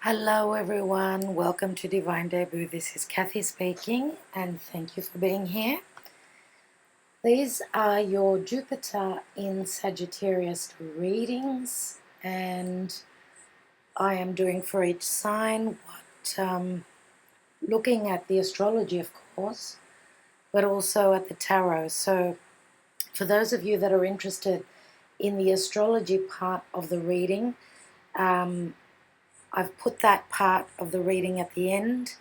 Hello everyone, welcome to Divine Debut. This is Kathy speaking and thank you for being here. These are your Jupiter in Sagittarius readings and I am doing for each sign looking at the astrology of course, but also at the tarot. So for those of you that are interested in the astrology part of the reading, I've put that part of the reading at the end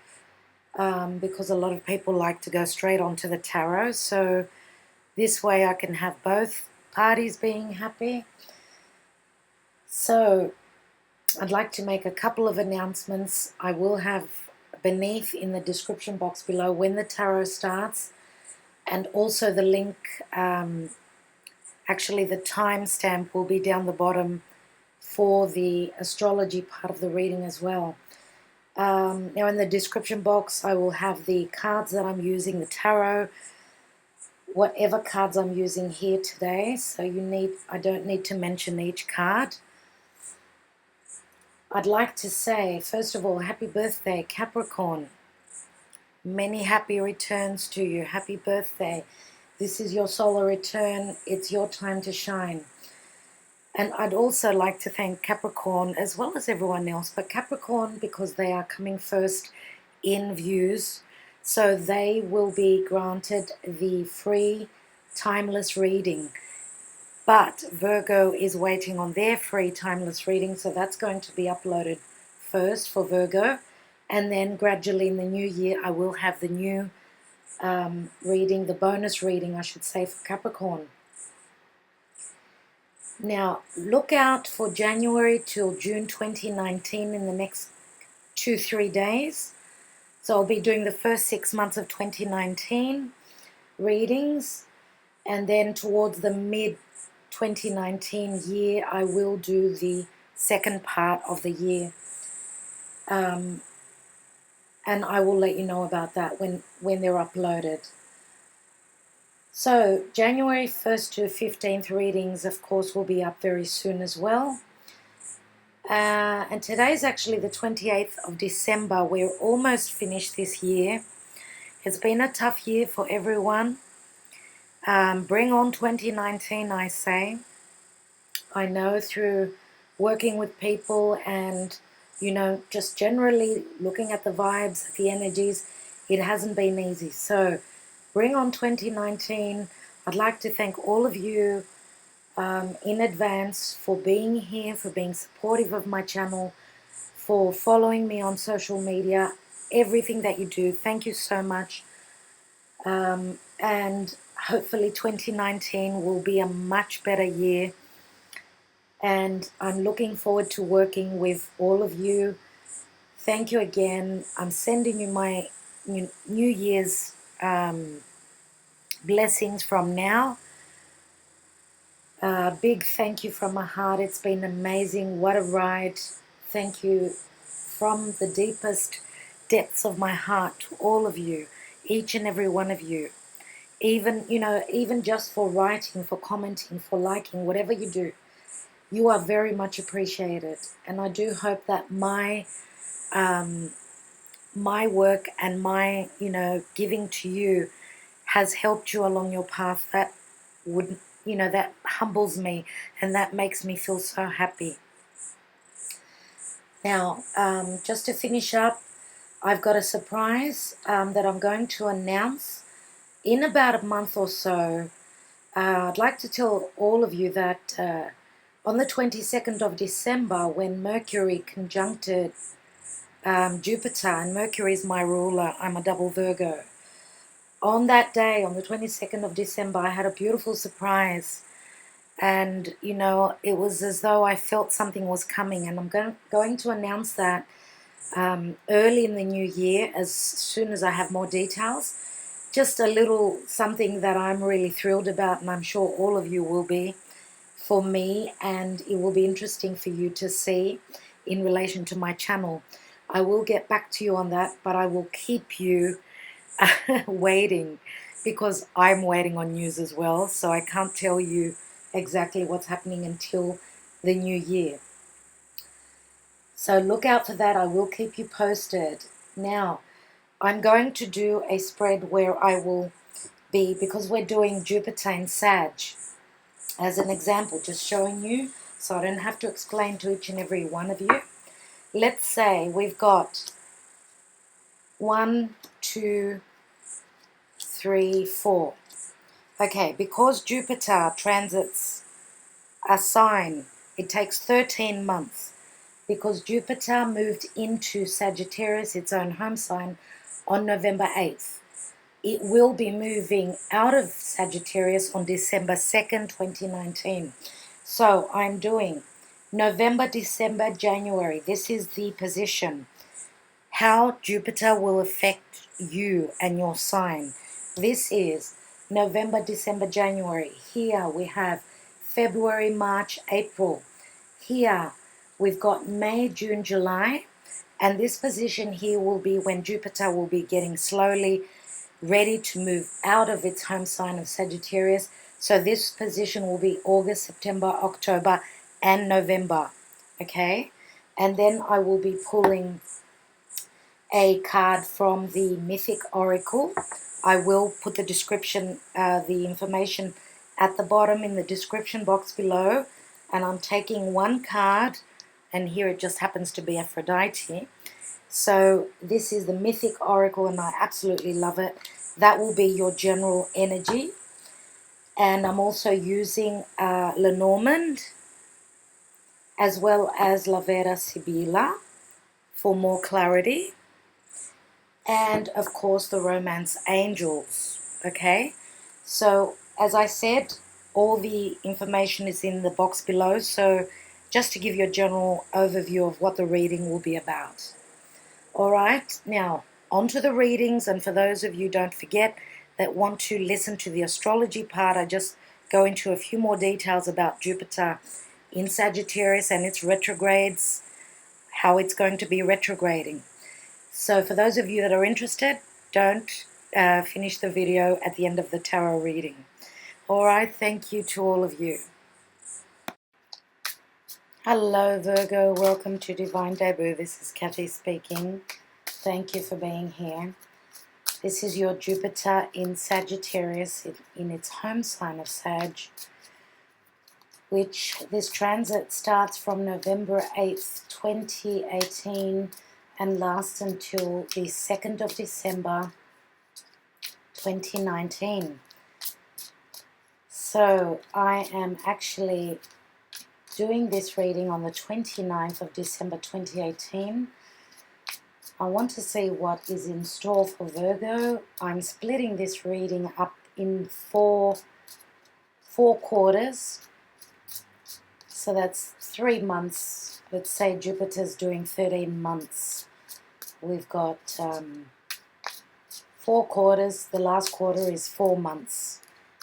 because a lot of people like to go straight onto the tarot. So this way I can have both parties being happy. So I'd like to make a couple of announcements. I will have beneath in the description box below when the tarot starts, and also the link, actually the timestamp will be down the bottom for the astrology part of the reading as well. Now in the description box I will have the cards that I'm using, the tarot, whatever cards I'm using here today, so I don't need to mention each card. I'd like to say, first of all, happy birthday Capricorn. Many happy returns to you. Happy birthday. This is your solar return. It's your time to shine. And I'd also like to thank Capricorn as well as everyone else, but Capricorn because they are coming first in views, so they will be granted the free timeless reading. But Virgo is waiting on their free timeless reading, so that's going to be uploaded first for Virgo, and then gradually in the new year I will have the new reading, the bonus reading I should say, for Capricorn. Now, look out for January till June 2019 in the next 2-3 days. So I'll be doing the first 6 months of 2019 readings, and then towards the mid-2019 year, I will do the second part of the year. And I will let you know about that when they're uploaded. So January 1st to 15th readings, of course, will be up very soon as well. And today's actually the 28th of December. We're almost finished this year. It's been a tough year for everyone. Bring on 2019, I say. I know through working with people and, just generally looking at the vibes, the energies, it hasn't been easy. So bring on 2019. I'd like to thank all of you in advance for being here, for being supportive of my channel, for following me on social media, everything that you do. Thank you so much. And hopefully 2019 will be a much better year. And I'm looking forward to working with all of you. Thank you again. I'm sending you my New Year's blessings from now. Big thank you from my heart. It's been amazing. What a ride. Thank you from the deepest depths of my heart to all of you, each and every one of you. Even just for writing, for commenting, for liking, whatever you do, you are very much appreciated. And I do hope that my work and my, giving to you has helped you along your path. That would, that humbles me and that makes me feel so happy. Now, just to finish up, I've got a surprise that I'm going to announce in about a month or so. I'd like to tell all of you that on the 22nd of December, when Mercury conjuncted Jupiter, and Mercury is my ruler, I'm a double Virgo. On that day, on the 22nd of December, I had a beautiful surprise. And, it was as though I felt something was coming. And I'm going to announce that early in the new year, as soon as I have more details. Just a little something that I'm really thrilled about, and I'm sure all of you will be, for me. And it will be interesting for you to see in relation to my channel. I will get back to you on that, but I will keep you waiting, because I'm waiting on news as well, so I can't tell you exactly what's happening until the new year. So look out for that. I will keep you posted. Now, I'm going to do a spread where I will be, because we're doing Jupiter in Sag, as an example, just showing you, so I don't have to explain to each and every one of you. Let's say we've got 1, 2, 3, 4. Okay, because Jupiter transits a sign, it takes 13 months. Because Jupiter moved into Sagittarius, its own home sign, on November 8th. It will be moving out of Sagittarius on December 2nd, 2019. So I'm doing November, December, January. This is the position. How Jupiter will affect you and your sign. This is November, December, January. Here we have February, March, April. Here we've got May, June, July. And this position here will be when Jupiter will be getting slowly ready to move out of its home sign of Sagittarius. So this position will be August, September, October, and November. Okay? And then I will be pulling a card from the Mythic Oracle. I will put the description, the information at the bottom in the description box below. And I'm taking one card, and here it just happens to be Aphrodite. So this is the Mythic Oracle, and I absolutely love it. That will be your general energy. And I'm also using Lenormand as well as Vera Sibilla for more clarity. And, of course, the Romance Angels, okay? So, as I said, all the information is in the box below, so just to give you a general overview of what the reading will be about. All right, now, on to the readings, and for those of you, don't forget, that want to listen to the astrology part, I just go into a few more details about Jupiter in Sagittarius and its retrogrades, how it's going to be retrograding. So for those of you that are interested, don't finish the video at the end of the tarot reading. All right, thank you to all of you. Hello, Virgo. Welcome to Divine Debut. This is Kathy speaking. Thank you for being here. This is your Jupiter in Sagittarius in its home sign of Sag, which this transit starts from November 8th, 2018 and lasts until the 2nd of December 2019. So I am actually doing this reading on the 29th of December 2018. I want to see what is in store for Virgo. I'm splitting this reading up in four quarters. So that's 3 months. Let's say Jupiter's doing 13 months. We've got 4 quarters. The last quarter is 4 months.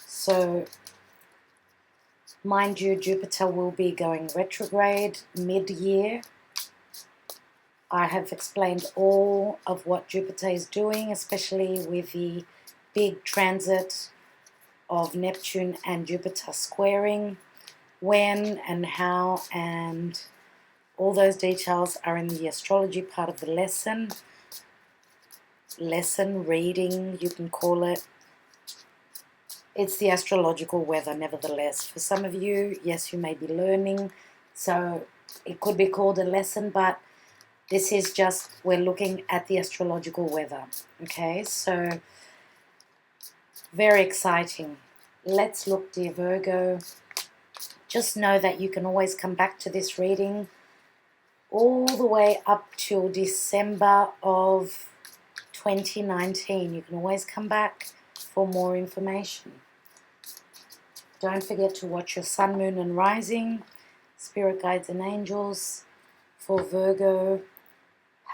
So, mind you, Jupiter will be going retrograde mid-year. I have explained all of what Jupiter is doing, especially with the big transit of Neptune and Jupiter squaring, when and how, and all those details are in the astrology part of the lesson reading, you can call it. It's the astrological weather, nevertheless. For some of you, yes, you may be learning, so it could be called a lesson, but this is just, we're looking at the astrological weather, okay? So, very exciting. Let's look, dear Virgo. Just know that you can always come back to this reading all the way up till December of 2019. You can always come back for more information. Don't forget to watch your sun, moon, and rising, spirit guides and angels for Virgo.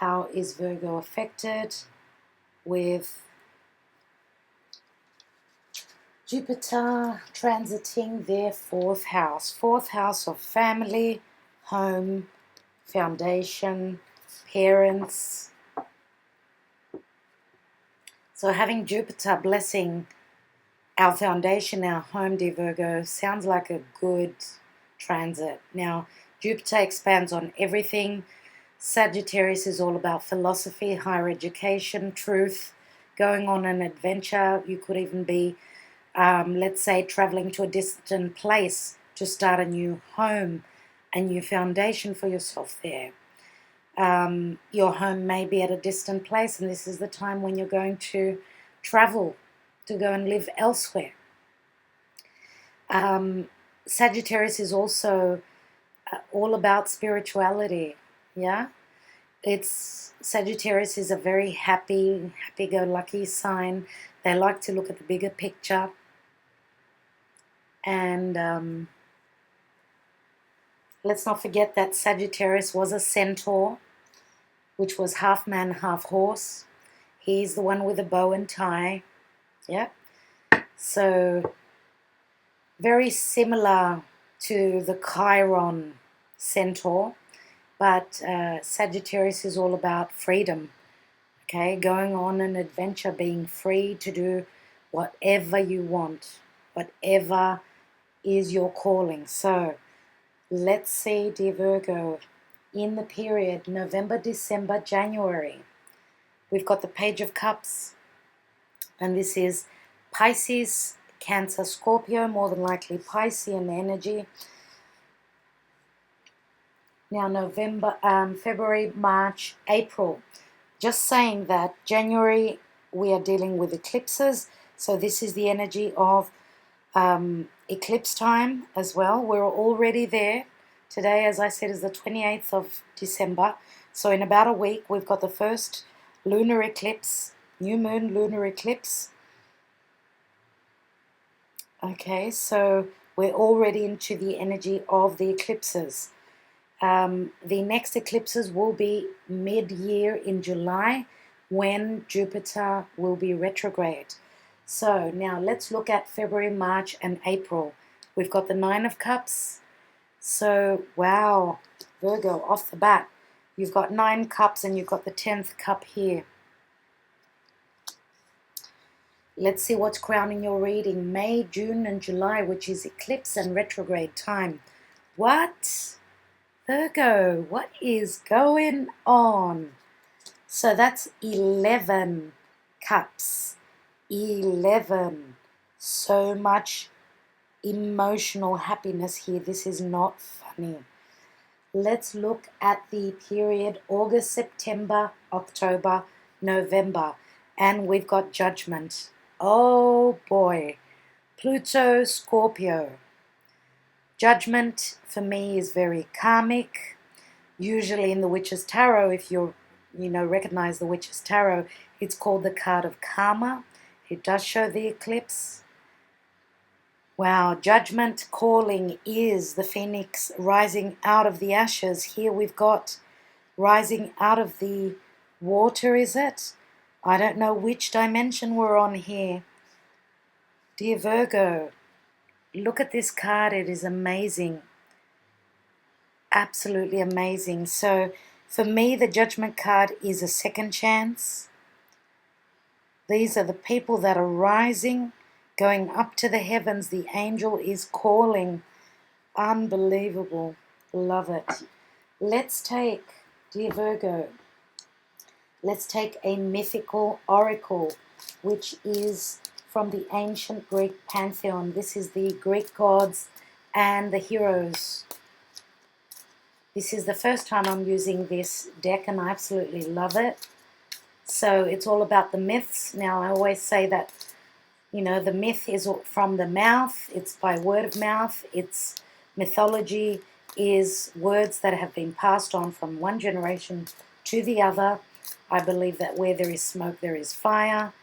How is Virgo affected with Jupiter transiting their 4th house? 4th house of family, home, foundation, parents. So having Jupiter blessing our foundation, our home, dear Virgo, sounds like a good transit. Now, Jupiter expands on everything, Sagittarius is all about philosophy, higher education, truth, going on an adventure. You could even be, let's say, traveling to a distant place to start a new home, a new foundation for yourself there. Your home may be at a distant place, and this is the time when you're going to travel to go and live elsewhere. Sagittarius is also all about spirituality. Yeah, Sagittarius is a very happy-go-lucky sign. They like to look at the bigger picture, and let's not forget that Sagittarius was a centaur, which was half man, half horse. He's the one with the bow and tie. Yeah. So very similar to the Chiron centaur, but Sagittarius is all about freedom. Okay, going on an adventure, being free to do whatever you want, whatever is your calling. So let's see, dear Virgo, in the period November, December, January, we've got the Page of Cups, and this is Pisces, Cancer, Scorpio, more than likely Piscean energy. Now November, February, March, April. Just saying that January we are dealing with eclipses, so this is the energy of eclipse time as well. We're already there. Today, as I said, is the 28th of December. So in about a week, we've got the first lunar eclipse, new moon lunar eclipse. Okay, so we're already into the energy of the eclipses. The next eclipses will be mid-year in July, when Jupiter will be retrograde. So now let's look at February, March, and April. We've got the Nine of Cups. So, wow, Virgo, off the bat, you've got 9 cups and you've got the 10th cup here. Let's see what's crowning your reading. May, June, and July, which is eclipse and retrograde time. What? Virgo, what is going on? So that's 11 cups. 11. So much emotional happiness here. This is not funny. Let's look at the period August, September, October, November. And we've got Judgment. Oh boy. Pluto, Scorpio. Judgment for me is very karmic. Usually in the Witch's Tarot, if you recognize the Witch's Tarot, it's called the card of karma. It does show the eclipse. Wow, Judgment calling is the phoenix rising out of the ashes. Here we've got rising out of the water, is it? I don't know which dimension we're on here. Dear Virgo, look at this card. It is amazing. Absolutely amazing. So for me, the Judgment card is a second chance. These are the people that are rising, going up to the heavens. The angel is calling. Unbelievable. Love it. Let's take, dear Virgo, let's take a mythical oracle, which is from the ancient Greek Pantheon. This is the Greek gods and the heroes. This is the first time I'm using this deck, and I absolutely love it. So it's all about the myths. Now, I always say that, the myth is from the mouth. It's by word of mouth. It's mythology is words that have been passed on from one generation to the other. I believe that where there is smoke, there is fire.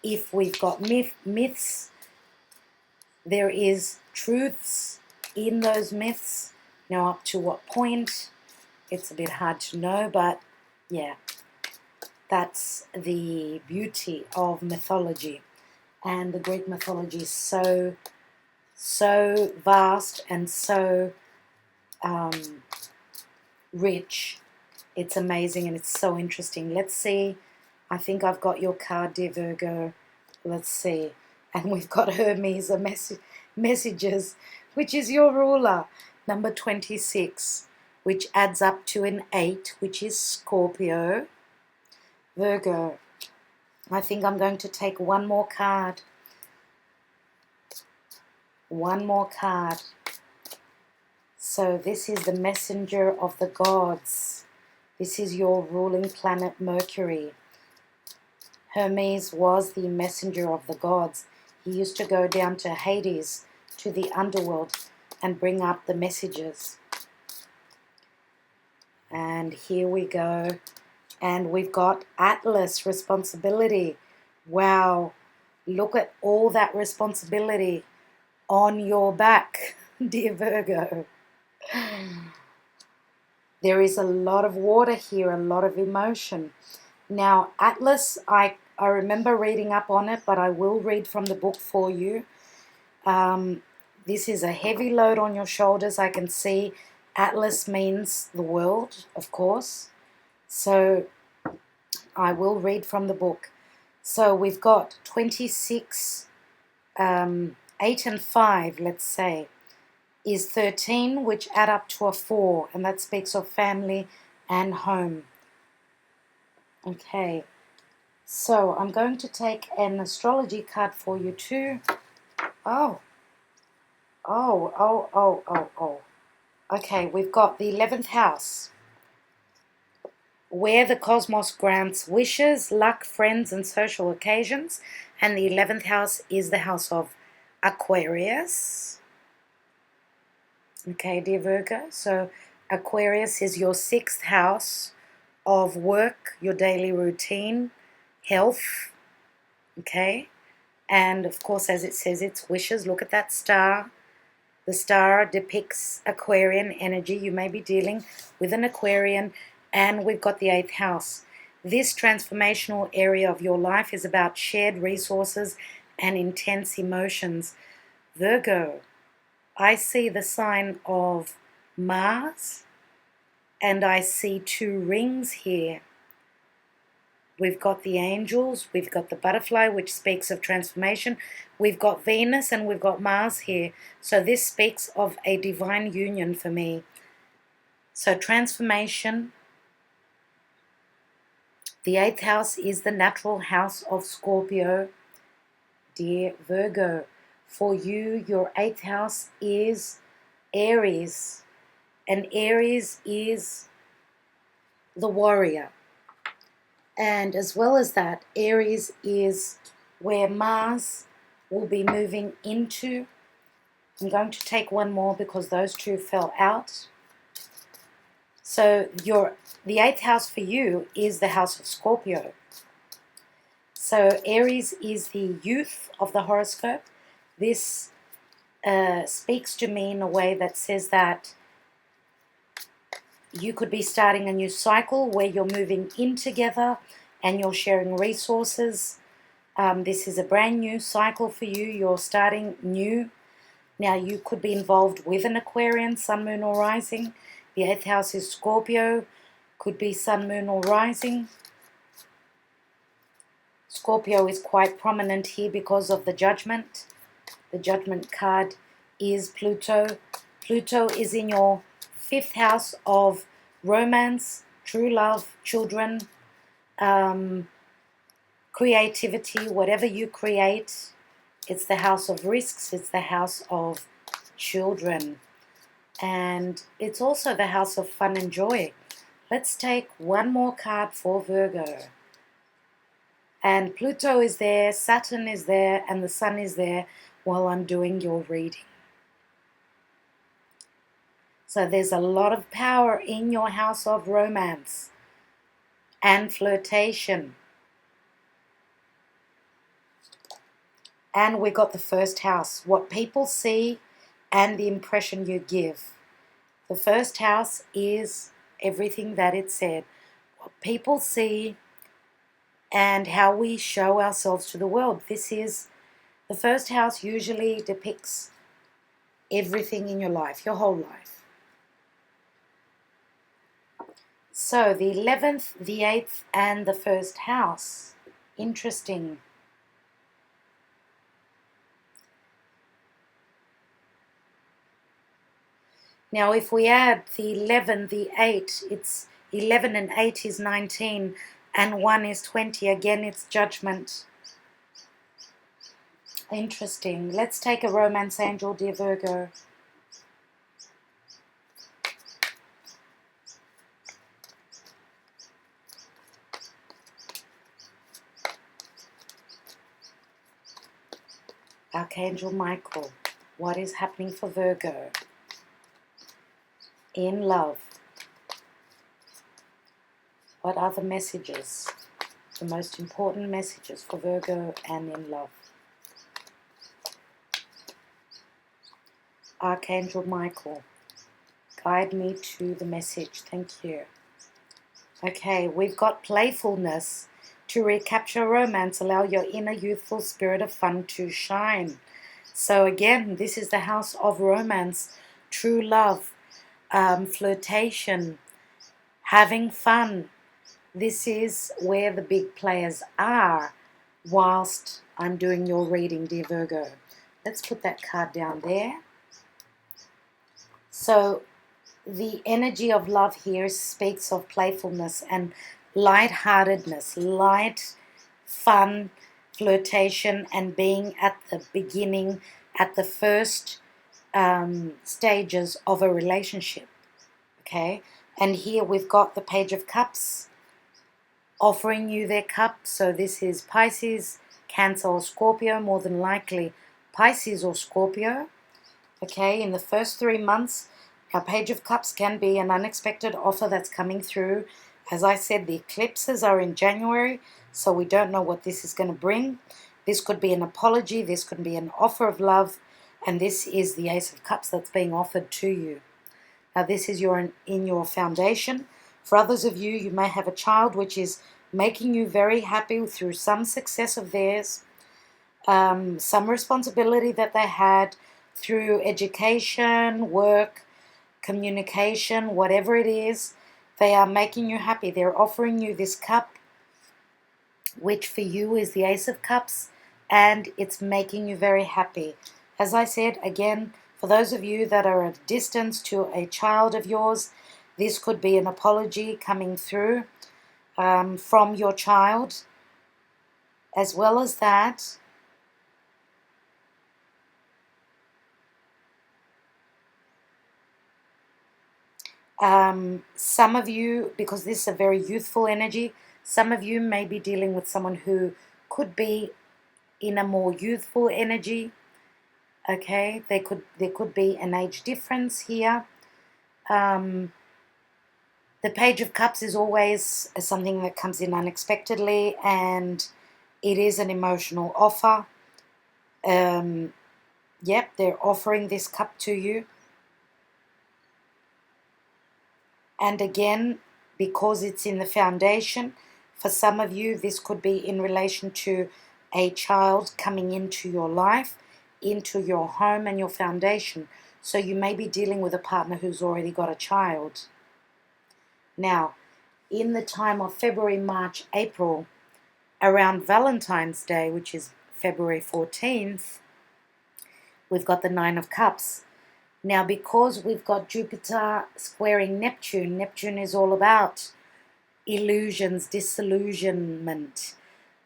If we've got myths, there is truths in those myths. Now, up to what point, it's a bit hard to know, but yeah, that's the beauty of mythology. And the Greek mythology is so vast and so rich. It's amazing and it's so interesting. Let's see. I think I've got your card, dear Virgo. Let's see. And we've got Hermes, messages, which is your ruler. Number 26. which adds up to an 8, which is Scorpio. Virgo. I think I'm going to take one more card. One more card. So this is the messenger of the gods. This is your ruling planet Mercury. Hermes was the messenger of the gods. He used to go down to Hades, to the underworld, and bring up the messages. And here we go. And we've got Atlas, responsibility. Wow. Look at all that responsibility on your back, dear Virgo. There is a lot of water here, a lot of emotion. Now, Atlas, I remember reading up on it, but I will read from the book for you. This is a heavy load on your shoulders. I can see Atlas means the world, of course. So I will read from the book. So we've got 26, 8 and 5, let's say, is 13, which add up to a 4, and that speaks of family and home. Okay, so I'm going to take an astrology card for you too. Oh. Okay, we've got the 11th house, where the cosmos grants wishes, luck, friends, and social occasions. And the 11th house is the house of Aquarius. Okay, dear Virgo, so Aquarius is your 6th house of work, your daily routine, health, okay? And of course, as it says, it's wishes. Look at that star. The star depicts Aquarian energy. You may be dealing with an Aquarian, and we've got the 8th house. This transformational area of your life is about shared resources and intense emotions. Virgo, I see the sign of Mars, and I see 2 rings here. We've got the angels, we've got the butterfly, which speaks of transformation. We've got Venus and we've got Mars here. So this speaks of a divine union for me. So transformation. The 8th house is the natural house of Scorpio. Dear Virgo, for you, your 8th house is Aries. And Aries is the warrior. And as well as that, Aries is where Mars will be moving into. I'm going to take one more because those 2 fell out. So the 8th house for you is the house of Scorpio. So Aries is the youth of the horoscope. This speaks to me in a way that says that you could be starting a new cycle where you're moving in together and you're sharing resources. This is a brand new cycle for you. You're starting new. Now, you could be involved with an Aquarian, sun, moon, or rising. The 8th house is Scorpio. Could be sun, moon, or rising. Scorpio is quite prominent here because of the judgment. The judgment card is Pluto. Pluto is in your 5th house of romance, true love, children, creativity, whatever you create. It's the house of risks. It's the house of children. And it's also the house of fun and joy. Let's take one more card for Virgo. And Pluto is there, Saturn is there, and the Sun is there while I'm doing your reading. So there's a lot of power in your house of romance and flirtation. And we got the 1st house, what people see and the impression you give. The 1st house is everything that it said. What people see and how we show ourselves to the world. This is, the 1st house usually depicts everything in your life, your whole life. So the 11th, the 8th, and the 1st house. Interesting. Now, if we add the 11, the 8, it's 11 and 8 is 19, and 1 is 20. Again, it's judgment. Interesting. Let's take a romance angel, dear Virgo. Archangel Michael, what is happening for Virgo in love? What are the messages, the most important messages for Virgo and in love? Archangel Michael, guide me to the message. Thank you. Okay, we've got playfulness. To recapture romance, allow your inner youthful spirit of fun to shine. So again, this is the house of romance, true love, flirtation, having fun. This is where the big players are whilst I'm doing your reading, dear Virgo. Let's put that card down there. So the energy of love here speaks of playfulness and lightheartedness, light, fun, flirtation, and being at the beginning, at the first stages of a relationship. Okay, and here we've got the Page of Cups offering you their cup. So this is Pisces, Cancer, or Scorpio, more than likely Pisces or Scorpio. Okay, in the first 3 months, our Page of Cups can be an unexpected offer that's coming through. As I said, the eclipses are in January, so we don't know what this is going to bring. This could be an apology, this could be an offer of love, and this is the Ace of Cups that's being offered to you. Now this is in your foundation. For others of you, you may have a child which is making you very happy through some success of theirs, some responsibility that they had through education, work, communication, whatever it is. They are making you happy. They're offering you this cup, which for you is the Ace of Cups, and it's making you very happy. As I said, again, for those of you that are at a distance to a child of yours, this could be an apology coming through from your child. As well as that, some of you, because this is a very youthful energy, some of you may be dealing with someone who could be in a more youthful energy. Okay, there could be an age difference here. The Page of Cups is always something that comes in unexpectedly, and it is an emotional offer. Yep, they're offering this cup to you. And again, because it's in the foundation, for some of you, this could be in relation to a child coming into your life, into your home and your foundation. So you may be dealing with a partner who's already got a child. Now, in the time of February, March, April, around Valentine's Day, which is February 14th, we've got the Nine of Cups. Now, because we've got Jupiter squaring Neptune, Neptune is all about illusions, disillusionment,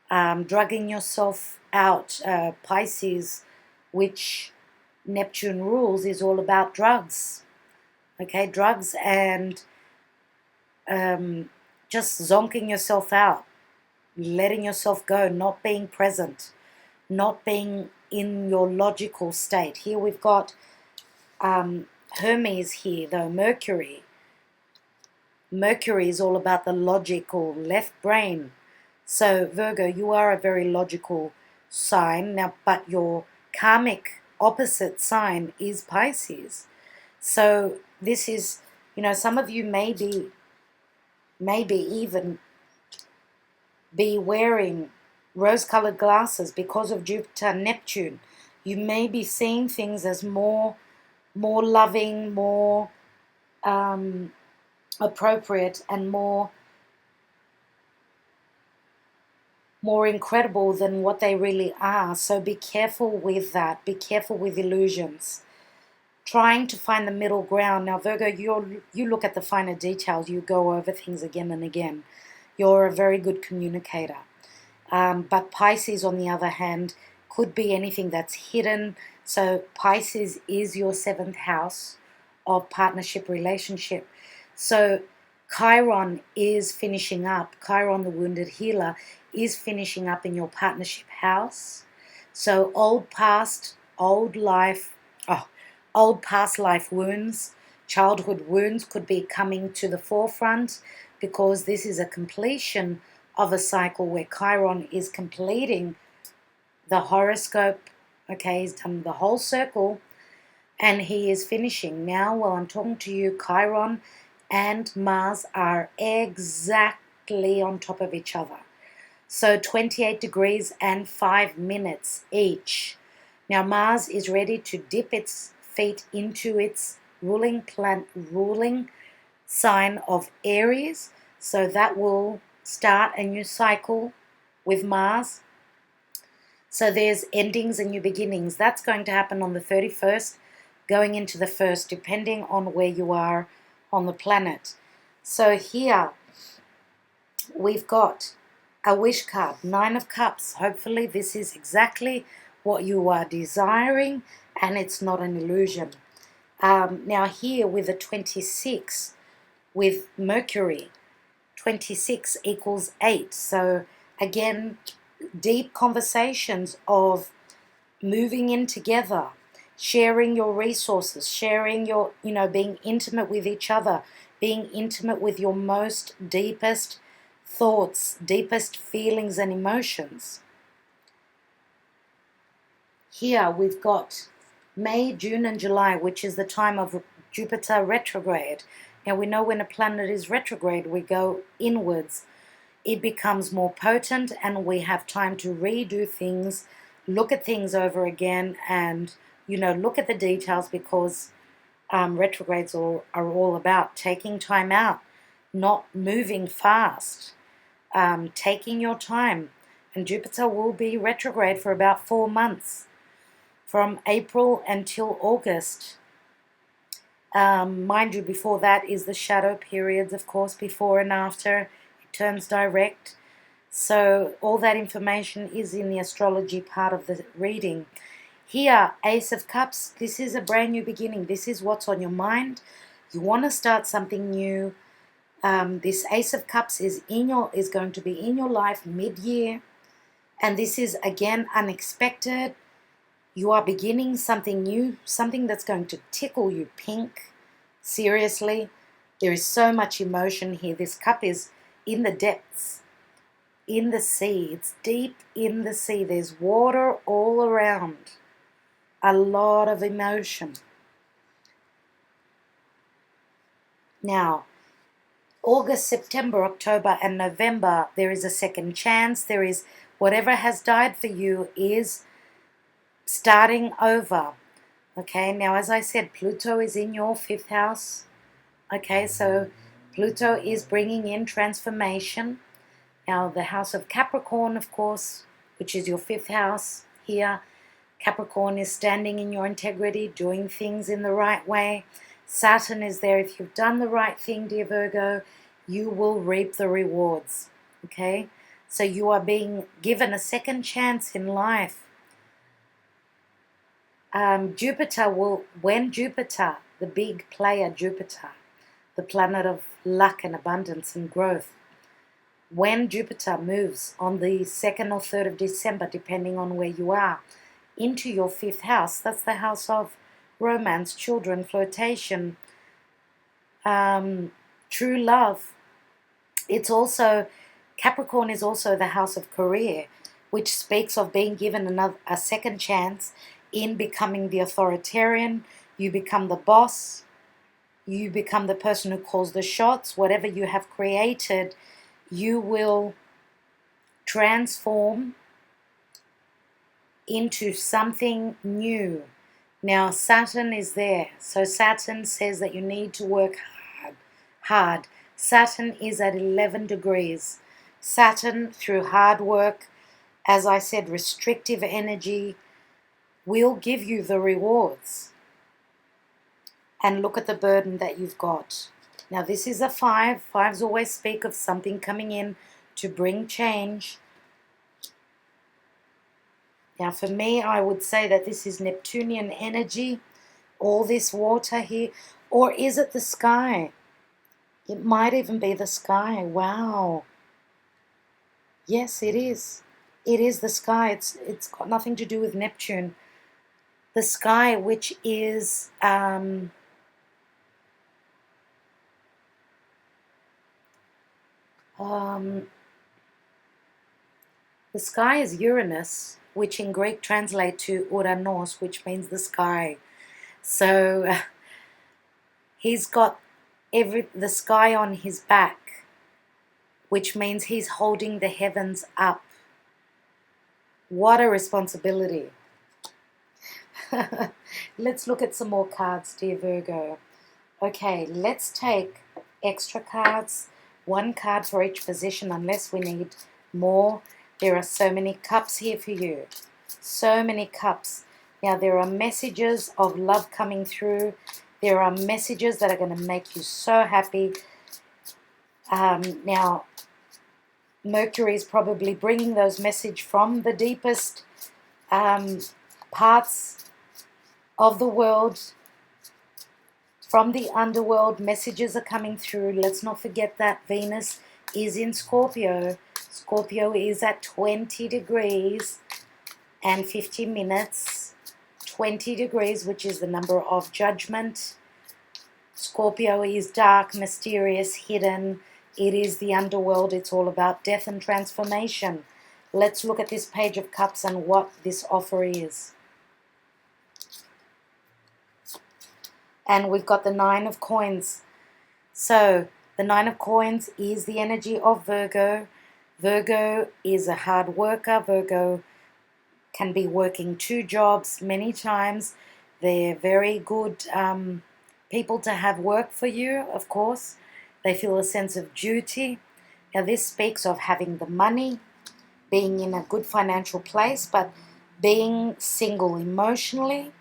drugging yourself out. Pisces, which Neptune rules, is all about drugs. Okay, drugs and just zonking yourself out, letting yourself go, not being present, not being in your logical state. Here we've got Hermes here, though, Mercury. Mercury is all about the logical left brain. So, Virgo, you are a very logical sign now, but your karmic opposite sign is Pisces. So, this is, some of you maybe even be wearing rose-colored glasses because of Jupiter, Neptune. You may be seeing things as more loving, more appropriate, and more incredible than what they really are. So be careful with that. Be careful with illusions. trying to find the middle ground. Now, Virgo, you look at the finer details. You go over things again and again. You're a very good communicator. But Pisces, on the other hand, could be anything that's hidden. So Pisces is your 7th house of partnership relationship. So Chiron is finishing up. Chiron, the wounded healer, is finishing up in your partnership house. So old past life wounds, childhood wounds could be coming to the forefront, because this is a completion of a cycle where Chiron is completing the horoscope. Okay, he's done the whole circle and he is finishing. Now, while I'm talking to you, Chiron and Mars are exactly on top of each other. So 28 degrees and 5 minutes each. Now, Mars is ready to dip its feet into its ruling sign of Aries. So that will start a new cycle with Mars. So there's endings and new beginnings. That's going to happen on the 31st, going into the 1st, depending on where you are on the planet. So here we've got a wish card, 9 of Cups. Hopefully this is exactly what you are desiring and it's not an illusion. Now here with a 26 with Mercury, 26 equals 8. So again, deep conversations of moving in together, sharing your resources, sharing your, being intimate with each other, being intimate with your most deepest thoughts, deepest feelings and emotions. Here we've got May, June and July, which is the time of Jupiter retrograde. Now we know when a planet is retrograde, we go inwards. It becomes more potent and we have time to redo things, look at things over again and, look at the details, because retrogrades are all about taking time out, not moving fast, taking your time. And Jupiter will be retrograde for about 4 months, from April until August. Mind you, before that is the shadow periods, of course, before and after. It turns direct. So all that information is in the astrology part of the reading. Here, Ace of Cups, this is a brand new beginning. This is what's on your mind. You want to start something new. This Ace of Cups is going to be in your life mid-year. And this is, again, unexpected. You are beginning something new, something that's going to tickle you pink. Seriously, there is so much emotion here. This cup is in the depths, in the sea. It's deep in the sea. There's water all around. A lot of emotion. Now, August, September, October, and November, there is a second chance. There is whatever has died for you is starting over. Okay, now as I said, Pluto is in your 5th house. Okay, so Pluto is bringing in transformation. Now the house of Capricorn, of course, which is your 5th house here. Capricorn is standing in your integrity, doing things in the right way. Saturn is there. If you've done the right thing, dear Virgo, you will reap the rewards. Okay, so you are being given a second chance in life. Jupiter, the big player Jupiter, the planet of luck and abundance and growth, when Jupiter moves on the 2nd or 3rd of December, depending on where you are, into your 5th house, that's the house of romance, children, flirtation, true love. It's also, Capricorn is also the house of career, which speaks of being given a second chance in becoming the authoritarian. You become the boss. You become the person who calls the shots. Whatever you have created, you will transform into something new. Now, Saturn is there. So Saturn says that you need to work hard. Saturn is at 11 degrees. Saturn, through hard work, as I said, restrictive energy, will give you the rewards. and look at the burden that you've got. Now this is a 5. 5s always speak of something coming in to bring change. Now for me, I would say that this is Neptunian energy, all this water here. Or is it the sky? It might even be the sky. Wow. Yes, it is. It is the sky. It's got nothing to do with Neptune. The sky, which is the sky is Uranus, which in Greek translate to Uranos, which means the sky. So he's got the sky on his back, which means he's holding the heavens up. What a responsibility. Let's look at some more cards, dear Virgo. Okay, let's take extra cards. 1 card for each position, unless we need more. There are so many cups here for you. So many cups. Now, there are messages of love coming through. There are messages that are going to make you so happy. Now, Mercury is probably bringing those messages from the deepest parts of the world, from the underworld. Messages are coming through. Let's not forget that Venus is in Scorpio. Scorpio is at 20 degrees and 50 minutes. 20 degrees, which is the number of judgment. Scorpio is dark, mysterious, hidden. It is the underworld. It's all about death and transformation. Let's look at this Page of Cups and what this offer is. And we've got the 9 of Coins. So the 9 of Coins is the energy of Virgo. Virgo is a hard worker. Virgo can be working 2 jobs many times. They're very good people to have work for you, of course. They feel a sense of duty. Now this speaks of having the money, being in a good financial place, but being single emotionally.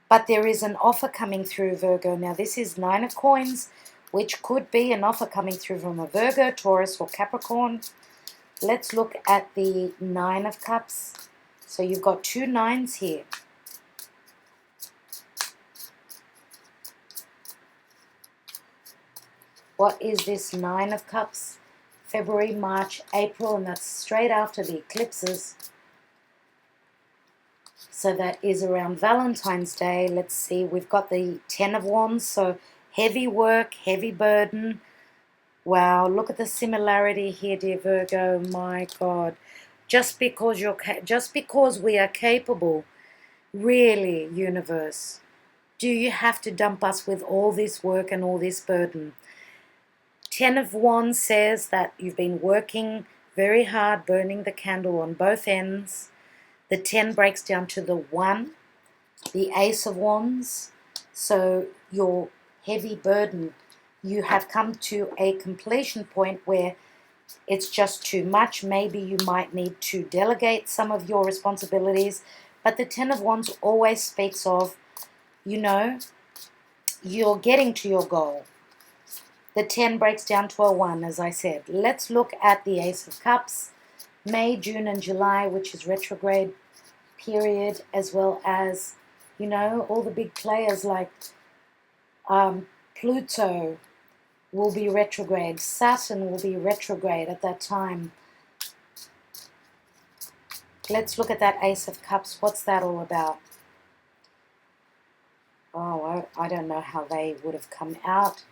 But there is an offer coming through, Virgo. Now this is 9 of Coins, which could be an offer coming through from a Virgo, Taurus, or Capricorn. Let's look at the 9 of Cups. So you've got 2 9s here. What is this 9 of Cups? February, March, April, and that's straight after the eclipses. So that is around Valentine's Day. Let's see, we've got the 10 of Wands, so heavy work, heavy burden. Wow, look at the similarity here, dear Virgo. My God. Just because we are capable, really, universe, do you have to dump us with all this work and all this burden? 10 of Wands says that you've been working very hard, burning the candle on both ends. The 10 breaks down to the 1, the Ace of Wands. So your heavy burden, you have come to a completion point where it's just too much. Maybe you might need to delegate some of your responsibilities. But the 10 of Wands always speaks of, you know, you're getting to your goal. The 10 breaks down to a 1, as I said. Let's look at the Ace of Cups. May, June, and July, which is retrograde period, as well as, you know, all the big players like Pluto will be retrograde. Saturn will be retrograde at that time. Let's look at that Ace of Cups. What's that all about? Oh, I don't know how they would have come out,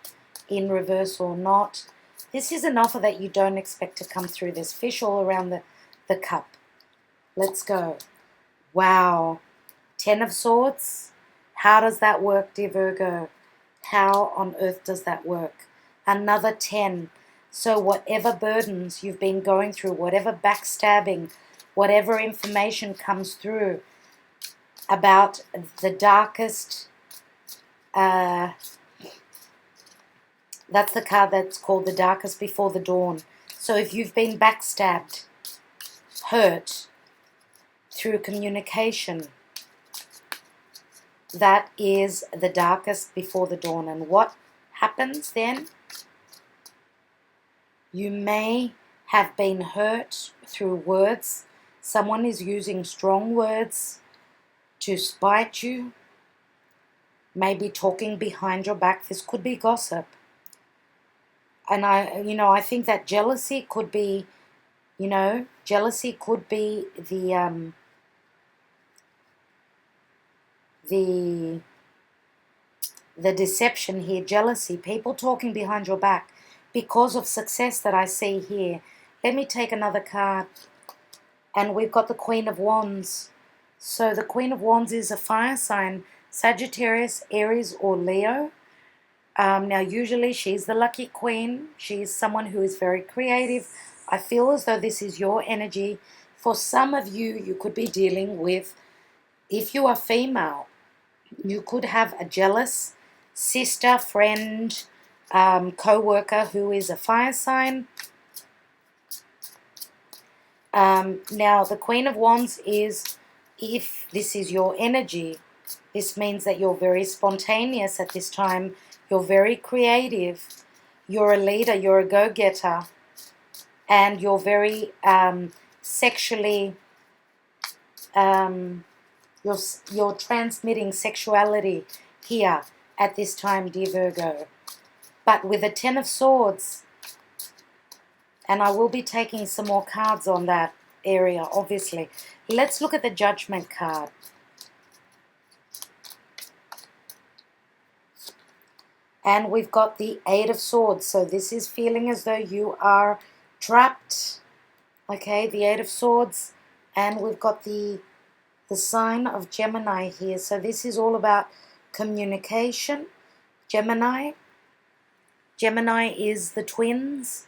in reverse or not. This is an offer that you don't expect to come through. There's fish all around the cup. Let's go. Wow. 10 of Swords. How does that work, dear Virgo? How on earth does that work? Another 10. So whatever burdens you've been going through, whatever backstabbing, whatever information comes through about the darkest, that's the card that's called the darkest before the dawn. So if you've been backstabbed, hurt through communication, that is the darkest before the dawn. And what happens then? You may have been hurt through words. Someone is using strong words to spite you, maybe talking behind your back. This could be gossip. And I think that jealousy could be, jealousy could be the deception here. Jealousy, people talking behind your back because of success that I see here. Let me take another card. And we've got the Queen of Wands. So the Queen of Wands is a fire sign, Sagittarius, Aries, or Leo. Now, usually she's the lucky queen. She's someone who is very creative. I feel as though this is your energy. For some of you, you could be dealing with, if you are female, you could have a jealous sister, friend, co-worker who is a fire sign. Now, the Queen of Wands is, if this is your energy, this means that you're very spontaneous at this time. You're very creative. You're a leader. You're a go-getter. And you're very sexually, you're transmitting sexuality here at this time, dear Virgo. But with the Ten of Swords, and I will be taking some more cards on that area, obviously. Let's look at the Judgment card. And we've got the Eight of Swords. So this is feeling as though you are trapped. Okay, the Eight of Swords. And we've got the sign of Gemini here. So this is all about communication. Gemini. Gemini is the twins.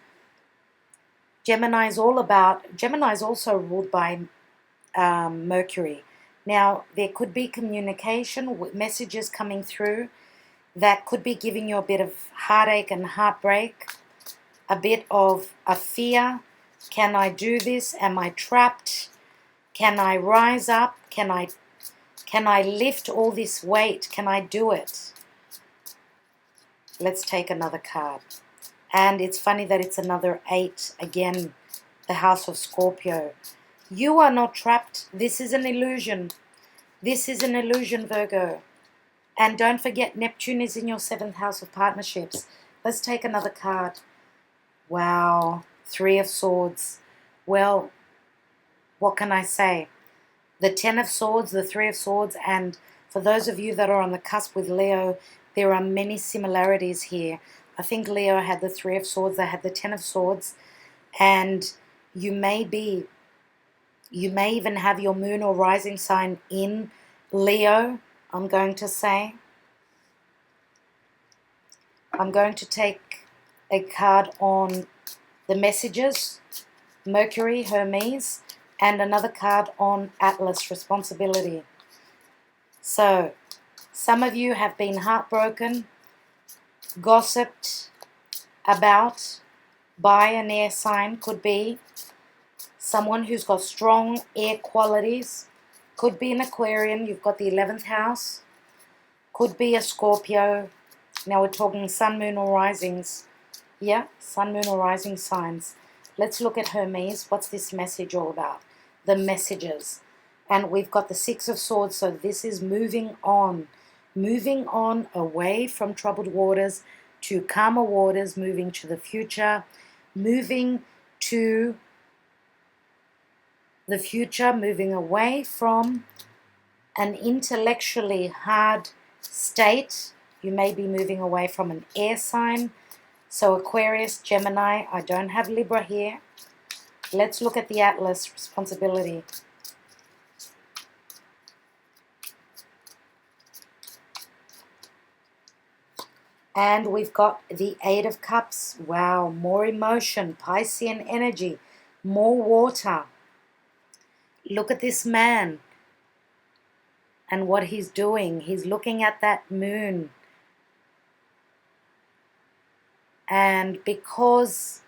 Gemini is also ruled by Mercury. Now, there could be communication with messages coming through that could be giving you a bit of heartache and heartbreak, a bit of a fear. Can I do this? Am I trapped? Can I rise up? Can I lift all this weight? Can I do it? Let's take another card. And it's funny that it's another 8 again, the House of Scorpio. You are not trapped. This is an illusion. This is an illusion, Virgo. And don't forget, Neptune is in your 7th house of partnerships. Let's take another card. Wow, 3 of Swords. Well, what can I say? The 10 of Swords, the 3 of Swords, and for those of you that are on the cusp with Leo, there are many similarities here. I think Leo had the 3 of Swords, they had the 10 of Swords, and you may even have your moon or rising sign in Leo, I'm going to say. I'm going to take a card on the messages, Mercury, Hermes, and another card on Atlas, responsibility. So, some of you have been heartbroken, gossiped about by an air sign. Could be someone who's got strong air qualities. Could be an Aquarian. You've got the 11th house. Could be a Scorpio. Now we're talking sun, moon, or risings. Yeah, sun, moon, or rising signs. Let's look at Hermes. What's this message all about? The messages. And we've got the 6 of Swords. So this is moving on. Moving on away from troubled waters to calmer waters, moving to the future, moving to the future, moving away from an intellectually hard state. You may be moving away from an air sign. So Aquarius, Gemini, I don't have Libra here. Let's look at the Atlas, responsibility. And we've got the 8 of Cups. Wow, more emotion, Piscean energy, more water. Look at this man and what he's doing. He's looking at that moon. And because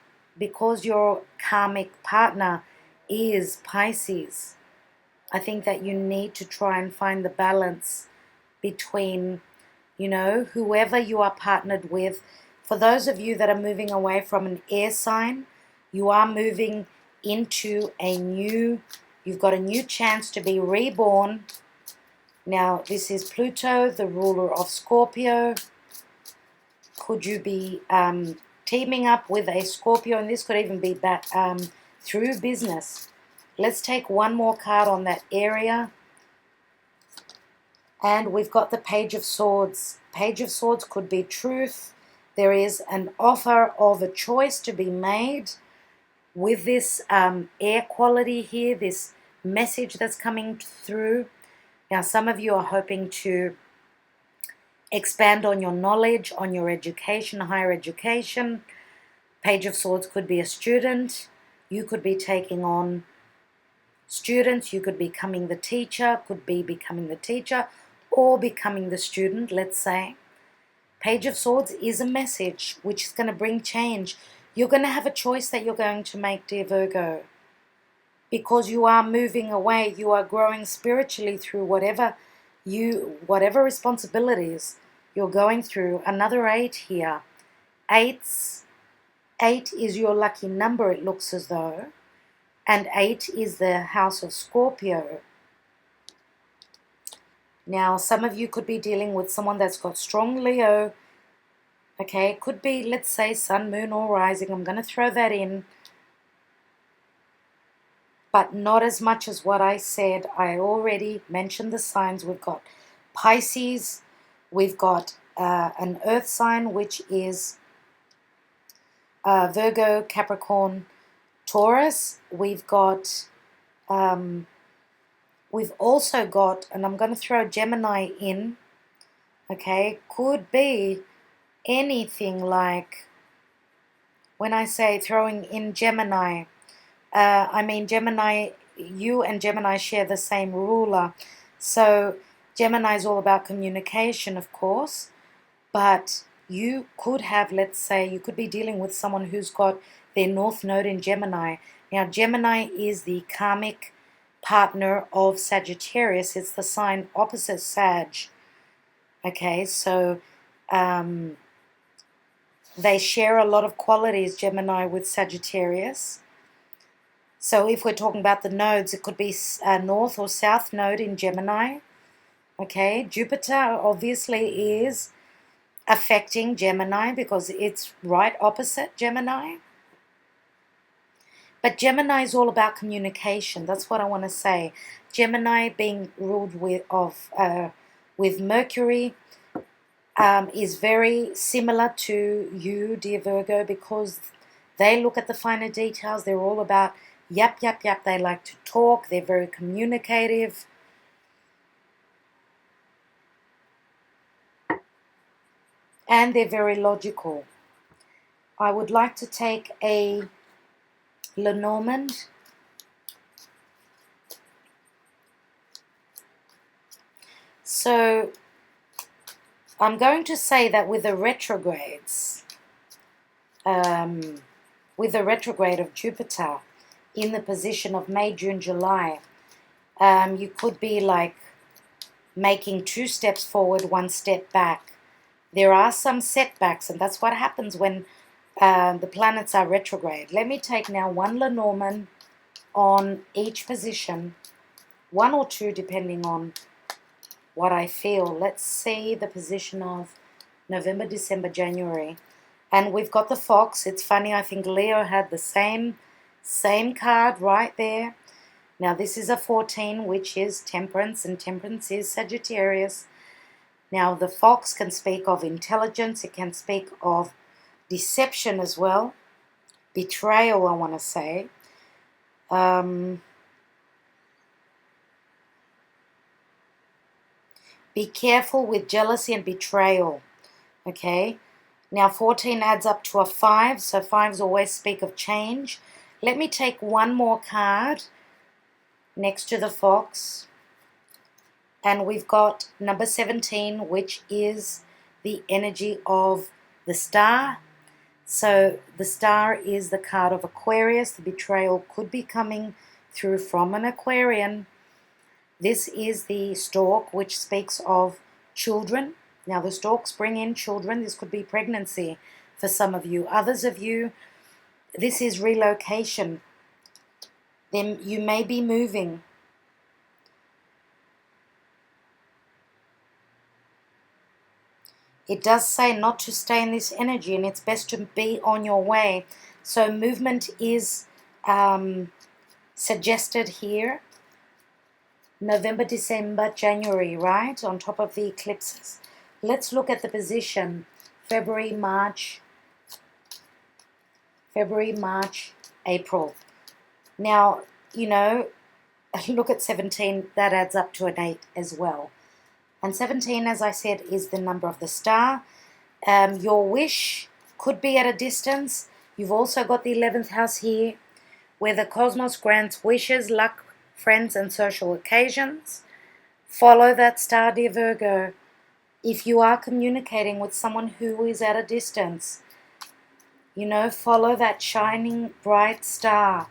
your karmic partner is Pisces, I think that you need to try and find the balance between, whoever you are partnered with. For those of you that are moving away from an air sign, you are moving into you've got a new chance to be reborn. Now, this is Pluto, the ruler of Scorpio. Could you be teaming up with a Scorpio? And this could even be through business. Let's take one more card on that area. And we've got the Page of Swords. Page of Swords could be truth. There is an offer of a choice to be made with this air quality here, this message that's coming through. Now, some of you are hoping to expand on your knowledge, on your education, higher education. Page of Swords could be a student. You could be taking on students. You could be becoming the teacher, or becoming the student, let's say. Page of Swords is a message which is going to bring change. You're going to have a choice that you're going to make, dear Virgo, because you are moving away. You are growing spiritually through whatever responsibilities you're going through. Another 8 here. 8 is your lucky number, it looks as though. And 8 is the house of Scorpio. Now, some of you could be dealing with someone that's got strong Leo. Okay, could be, let's say, sun, moon, or rising. I'm going to throw that in. But not as much as what I said. I already mentioned the signs. We've got Pisces. We've got an earth sign, which is Virgo, Capricorn, Taurus. We've also got, and I'm going to throw Gemini in. Okay, could be anything like, when I say throwing in Gemini, I mean Gemini, you and Gemini share the same ruler. So Gemini is all about communication, of course, but you could have, let's say, you could be dealing with someone who's got their North Node in Gemini. Now, Gemini is the karmic partner of Sagittarius. It's the sign opposite Sag. Okay, so they share a lot of qualities, Gemini with Sagittarius. So if we're talking about the nodes, it could be North or South Node in Gemini. Okay, Jupiter obviously is affecting Gemini because it's right opposite Gemini. But Gemini is all about communication. That's what I want to say. Gemini being ruled with Mercury is very similar to you, dear Virgo, because they look at the finer details. They're all about yap, yap, yap. They like to talk. They're very communicative. And they're very logical. I would like to take a Lenormand. So I'm going to say that with the retrogrades, with the retrograde of Jupiter in the position of May, June, July, you could be like making 2 steps forward, 1 step back. There are some setbacks, and that's what happens when the planets are retrograde. Let me take now 1 Lenormand on each position, 1 or 2 depending on what I feel. Let's see the position of November, December, January. And we've got the Fox. It's funny, I think Leo had the same card right there. Now this is a 14, which is Temperance, and Temperance is Sagittarius. Now the Fox can speak of intelligence. It can speak of deception as well. Betrayal, I want to say. Be careful with jealousy and betrayal. Okay. Now 14 adds up to a 5. So 5s always speak of change. Let me take 1 more card next to the Fox. And we've got number 17, which is the energy of the Star. So the Star is the card of Aquarius. The betrayal could be coming through from an Aquarian. This is the Stork, which speaks of children. Now the storks bring in children. This could be pregnancy for some of you. Others of you, this is relocation. Then you may be moving. It does say not to stay in this energy, and it's best to be on your way. So movement is suggested here. November, December, January, right? On top of the eclipses. Let's look at the position. February, March, April. Now, you know, look at 17. That adds up to an 8 as well. And 17, as I said, is the number of the star. Your wish could be at a distance. You've also got the 11th house here, where the cosmos grants wishes, luck, friends, and social occasions. Follow that star, dear Virgo. If you are communicating with someone who is at a distance, you know, follow that shining bright star.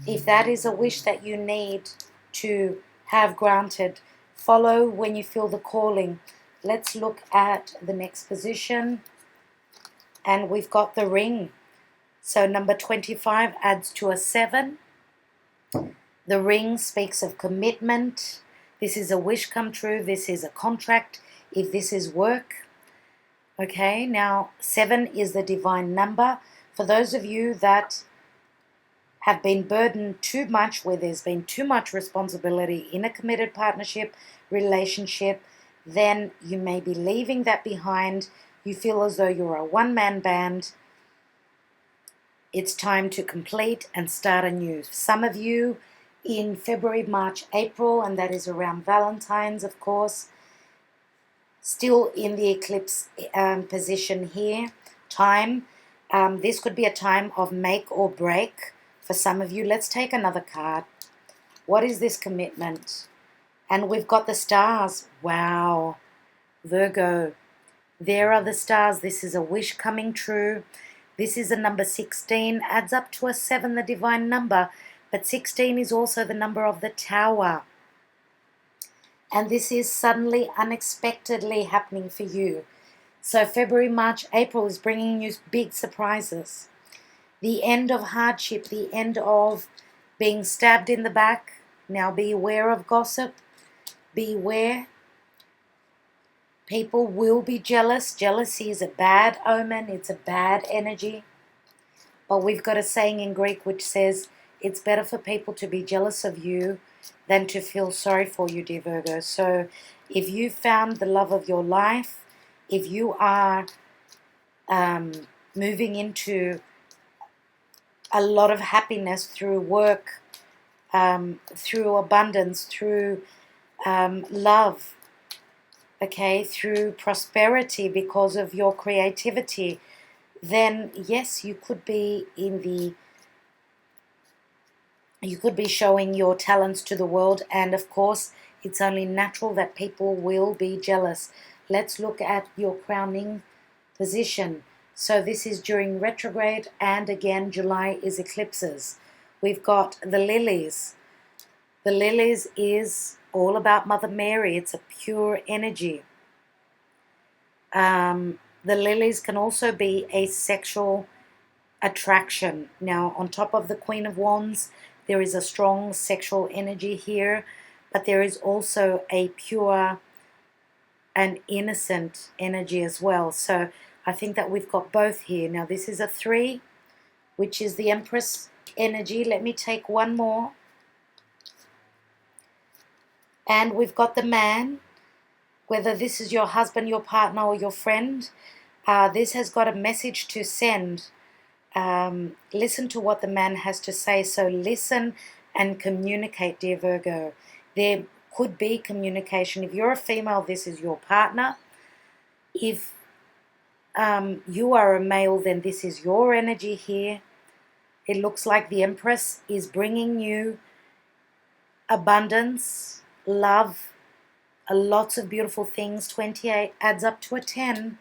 If that is a wish that you need to have granted, follow when you feel the calling. Let's look at the next position. And we've got the ring. So number 25 adds to a 7. The ring speaks of commitment. This is a wish come true. This is a contract. If this is work. Okay, now 7 is the divine number. For those of you that have been burdened too much, where there's been too much responsibility in a committed partnership, relationship, then you may be leaving that behind. You feel as though you're a one-man band. It's time to complete and start anew. Some of you in February, March, April, and that is around Valentine's, of course, still in the eclipse position here, time. This could be a time of make or break for some of you. Let's take another card. What is this commitment? And we've got the stars. Wow. Virgo. There are the stars. This is a wish coming true. This is a number 16. Adds up to a 7, the divine number. But 16 is also the number of the tower. And this is suddenly, unexpectedly happening for you. So February, March, April is bringing you big surprises. The end of hardship, the end of being stabbed in the back. Now be aware of gossip. Beware. People will be jealous. Jealousy is a bad omen. It's a bad energy. But we've got a saying in Greek which says, it's better for people to be jealous of you than to feel sorry for you, dear Virgo. So if you found the love of your life, if you are moving into a lot of happiness through work, through abundance, through love, okay, through prosperity because of your creativity, then yes, you could be showing your talents to the world, and of course it's only natural that people will be jealous. Let's look at your crowning position. So this is during retrograde, and again July is eclipses. We've got the lilies. The lilies is all about Mother Mary. It's a pure energy. The lilies can also be a sexual attraction. Now, on top of the Queen of Wands, there is a strong sexual energy here, but there is also a pure and innocent energy as well. So I think that we've got both here. Now, this is a 3, which is the Empress energy. Let me take one more. And we've got the man, whether this is your husband, your partner, or your friend. This has got a message to send. Listen to what the man has to say. So listen and communicate, dear Virgo. There could be communication. If you're a female, this is your partner. If you are a male, then this is your energy here. It looks like the Empress is bringing you abundance, love, lots of beautiful things. 28 adds up to a 10.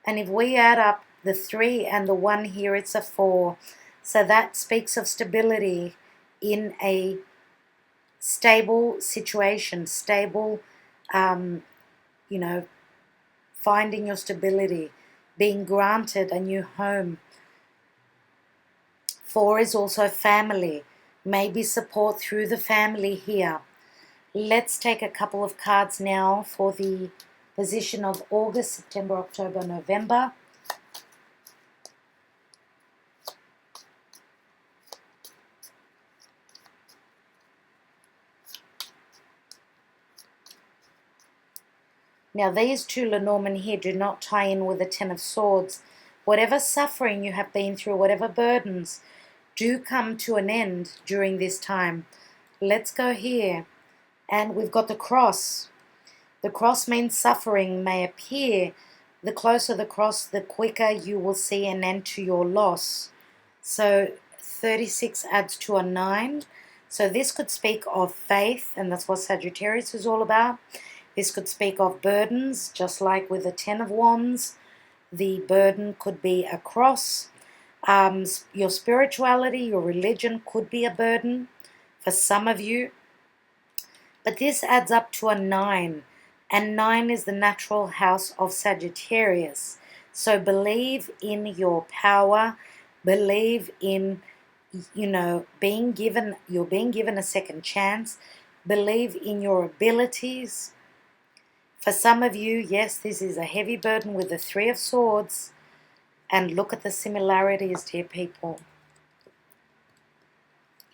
And if we add up the 3 and the 1 here, it's a 4. So that speaks of stability in a stable situation, stable, you know, finding your stability, being granted a new home. 4 is also family, maybe support through the family here. Let's take a couple of cards now for the position of August, September, October, November. Now these two Lenormand here do not tie in with the 10 of Swords. Whatever suffering you have been through, whatever burdens, do come to an end during this time. Let's go here. And we've got the cross. The cross means suffering may appear. The closer the cross, the quicker you will see an end to your loss. So 36 adds to a 9. So this could speak of faith, and that's what Sagittarius is all about. This could speak of burdens, just like with the 10 of Wands. The burden could be a cross. Your spirituality, your religion could be a burden for some of you. But this adds up to a 9. And 9 is the natural house of Sagittarius. So believe in your power. Believe in, you're being given a second chance. Believe in your abilities. For some of you, yes, this is a heavy burden with the 3 of Swords. And look at the similarities, dear people.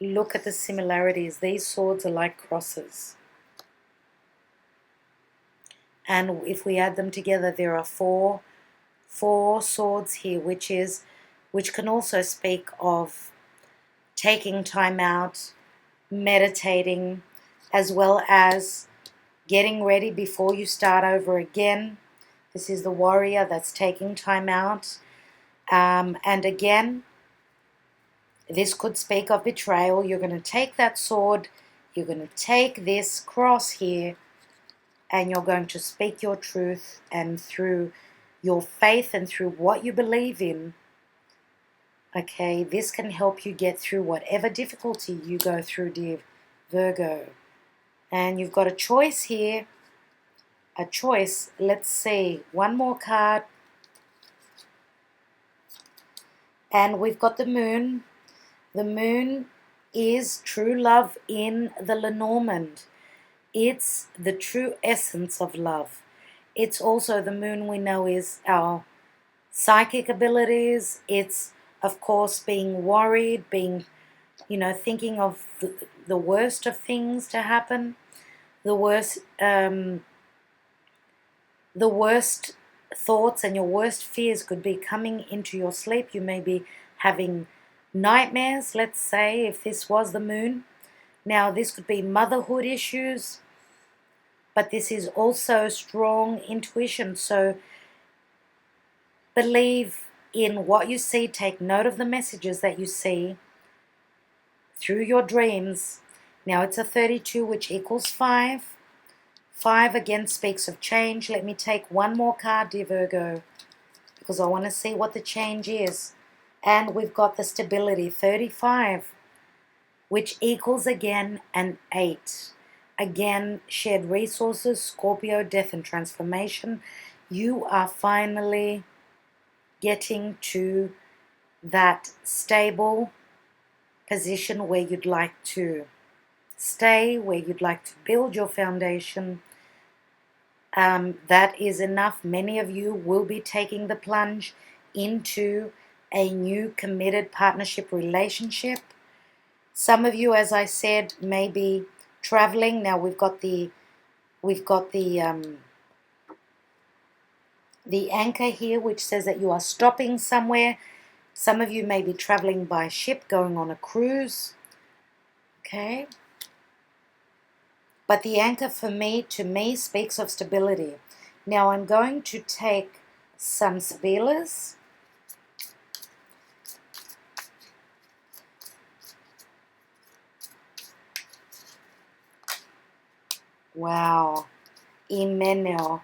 Look at the similarities. These swords are like crosses. And if we add them together, there are four swords here, which can also speak of taking time out, meditating, as well as getting ready before you start over again. This is the warrior that's taking time out. And again, this could speak of betrayal. You're going to take that sword, you're going to take this cross here, and you're going to speak your truth, and through your faith and through what you believe in, okay, this can help you get through whatever difficulty you go through, dear Virgo. And you've got a choice here. A choice. Let's see. One more card. And we've got the moon. The moon is true love in the Lenormand. It's the true essence of love. It's also the moon we know is our psychic abilities. It's, of course, being worried, being, thinking of the worst of things to happen. The worst thoughts and your worst fears could be coming into your sleep. You may be having nightmares, let's say, if this was the moon. Now, this could be motherhood issues, but this is also strong intuition. So believe in what you see. Take note of the messages that you see through your dreams. Now, it's a 32, which equals 5. 5 again speaks of change. Let me take one more card, dear Virgo, because I want to see what the change is. And we've got the stability, 35, which equals again an 8. Again, shared resources, Scorpio, death and transformation. You are finally getting to that stable position where you'd like to stay, where you'd like to build your foundation. That is enough. Many of you will be taking the plunge into a new committed partnership relationship. Some of you, as I said, may be traveling. Now we've got the anchor here, which says that you are stopping somewhere. Some of you may be traveling by ship, going on a cruise. Okay. But the anchor to me, speaks of stability. Now I'm going to take some Sibillas. Wow. Imeneo,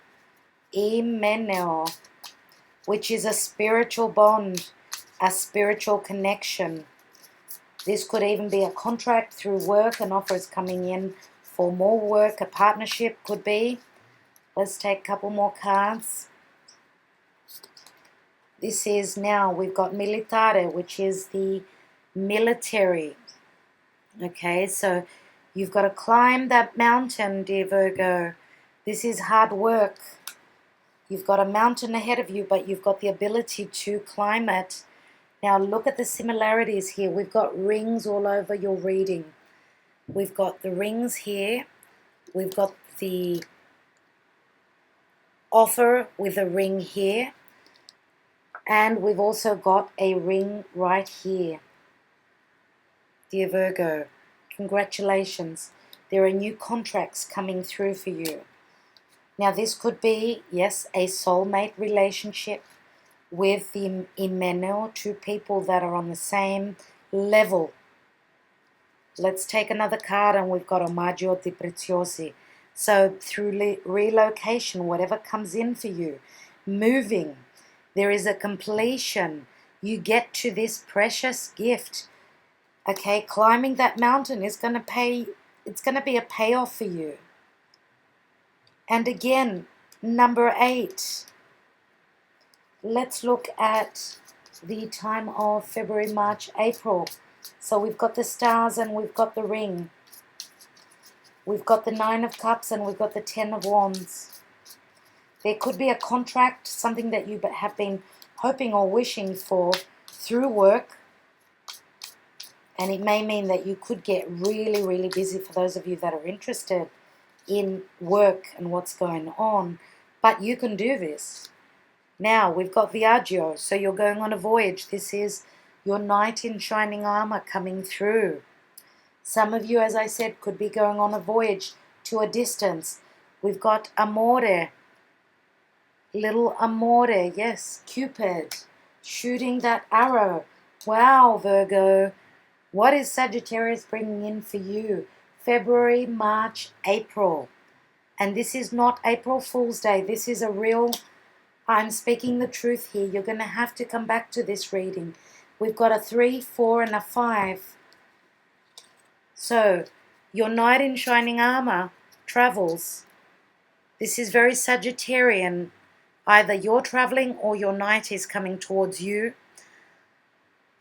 which is a spiritual bond, a spiritual connection. This could even be a contract through work, an offer is coming in for more work, a partnership could be. Let's take a couple more cards. This is now, we've got militare, which is the military. Okay, so you've got to climb that mountain, dear Virgo. This is hard work. You've got a mountain ahead of you, but you've got the ability to climb it. Now look at the similarities here. We've got rings all over your reading. We've got the rings here. We've got the offer with a ring here. And we've also got a ring right here. Dear Virgo, congratulations. There are new contracts coming through for you. Now this could be, yes, a soulmate relationship with the imeno, two people that are on the same level. Let's take another card, and we've got Omaggio di Preziosi. So through relocation, whatever comes in for you, moving, there is a completion. You get to this precious gift. Okay, climbing that mountain is going to pay, it's going to be a payoff for you. And again, number 8. Let's look at the time of February, March, April. So we've got the stars and we've got the ring. We've got the 9 of Cups and we've got the 10 of Wands. There could be a contract, something that you have been hoping or wishing for through work. And it may mean that you could get really, really busy for those of you that are interested in work and what's going on. But you can do this. Now, we've got Viaggio, so you're going on a voyage. This is your knight in shining armor coming through. Some of you, as I said, could be going on a voyage to a distance. We've got Amore, little Amore, yes, Cupid, shooting that arrow. Wow, Virgo, what is Sagittarius bringing in for you? February, March, April. And this is not April Fool's Day. This is a real, I'm speaking the truth here. You're going to have to come back to this reading. We've got a 3, 4, and a 5. So, your knight in shining armor travels. This is very Sagittarian. Either you're traveling or your knight is coming towards you.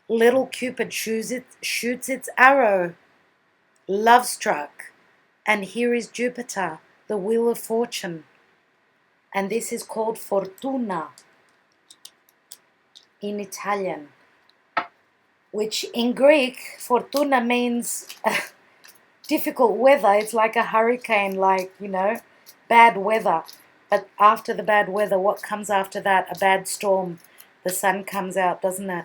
Little Cupid shoots its arrow. Love struck. And here is Jupiter, the wheel of fortune. And this is called Fortuna in Italian, which in Greek, Fortuna means difficult weather. It's like a hurricane, like, you know, bad weather. But after the bad weather, what comes after that? A bad storm. The sun comes out, doesn't it?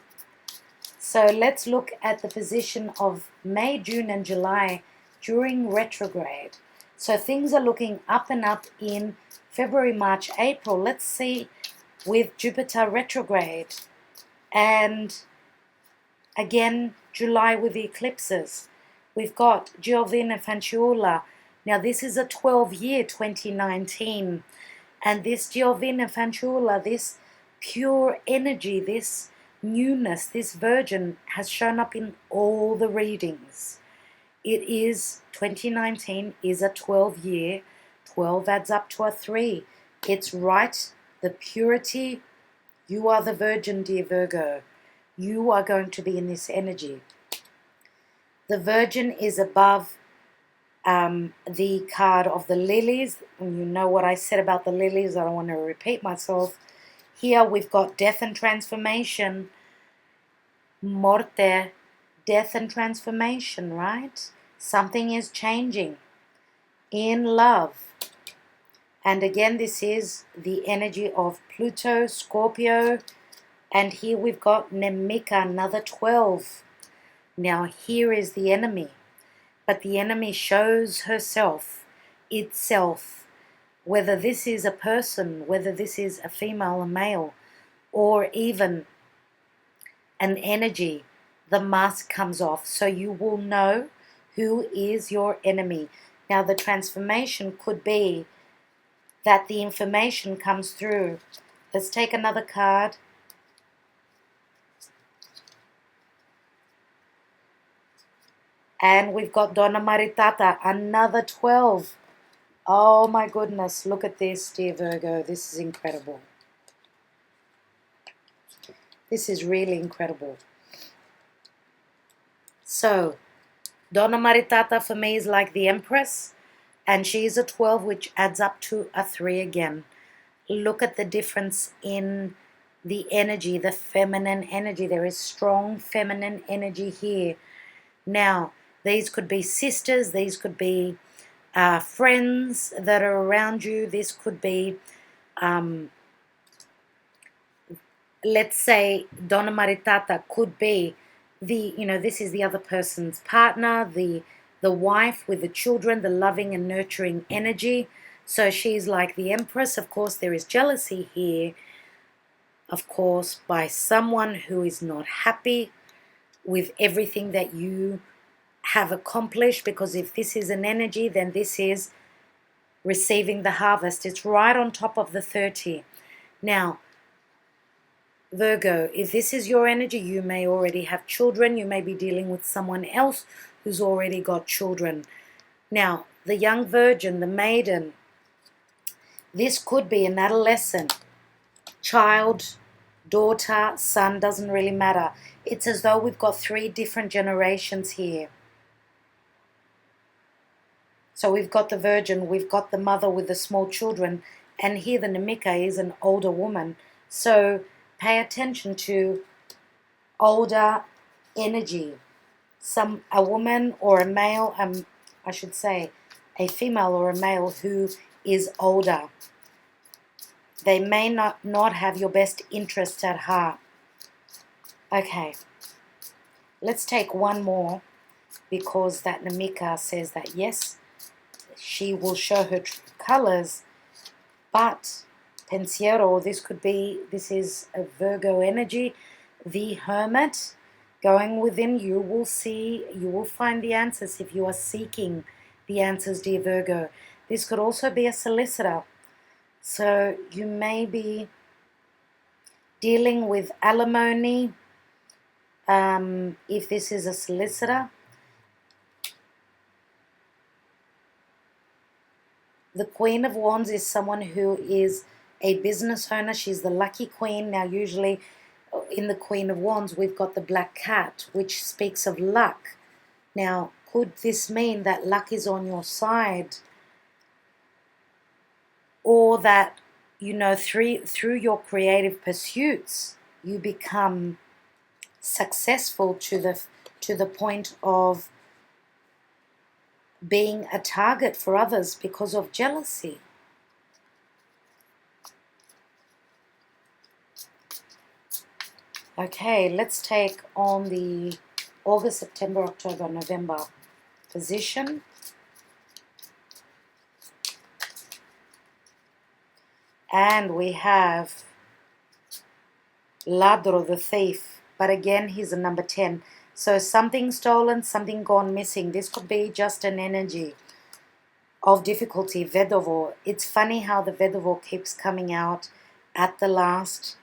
So let's look at the position of May, June, and July during retrograde. So things are looking up and up in February, March, April. Let's see with Jupiter retrograde. And again, July with the eclipses. We've got Giovine Fanciulla. Now this is a 12-year, 2019. And this Giovine Fanciulla, this pure energy, this newness, this virgin has shown up in all the readings. It is, 2019 is a 12-year. 12 adds up to a 3. It's right, the purity. You are the virgin, dear Virgo. You are going to be in this energy. The virgin is above the card of the lilies. And you know what I said about the lilies. I don't want to repeat myself. Here we've got death and transformation. Morte, death and transformation, right? Something is changing in love. And again, this is the energy of Pluto, Scorpio. And here we've got Nemica, another 12. Now here is the enemy. But the enemy shows herself, itself, whether this is a person, whether this is a female or male, or even an energy, the mask comes off. So you will know who is your enemy. Now the transformation could be that the information comes through. Let's take another card. And we've got Donna Maritata, another 12. Oh my goodness, look at this, dear Virgo. This is incredible. This is really incredible. So, Donna Maritata for me is like the Empress, and she is a 12, which adds up to a 3 again. Look at the difference in the energy, the feminine energy. There is strong feminine energy here. Now, these could be sisters, these could be friends that are around you. This could be, let's say, Donna Maritata could be this is the other person's partner, the wife with the children, the loving and nurturing energy. So she's like the Empress. Of course, there is jealousy here, of course, by someone who is not happy with everything that you have accomplished, because if this is an energy, then this is receiving the harvest. It's right on top of the 30. Now, Virgo, if this is your energy, you may already have children. You may be dealing with someone else who's already got children. Now, the young virgin, the maiden, this could be an adolescent, child, daughter, son, doesn't really matter. It's as though we've got 3 different generations here. So we've got the virgin, we've got the mother with the small children, and here the Namika is an older woman. So pay attention to older energy. A woman or a male, I should say, a female or a male who is older. They may not have your best interests at heart. Okay, let's take one more, because that Namika says that yes, she will show her true colors, but pensiero, this is a Virgo energy, the Hermit. Going within, you will find the answers if you are seeking the answers, dear Virgo. This could also be a solicitor. So you may be dealing with alimony, if this is a solicitor. The Queen of Wands is someone who is a business owner. She's the lucky queen. Now, usually in the Queen of Wands, we've got the black cat, which speaks of luck. Now, could this mean that luck is on your side? Or that, through your creative pursuits, you become successful to the point of being a target for others because of jealousy. Okay, let's take on the August, September, October, November position. And we have Ladro, the thief. But again, he's a number 10. So something stolen, something gone missing. This could be just an energy of difficulty. Vedovo. It's funny how the Vedovo keeps coming out at the last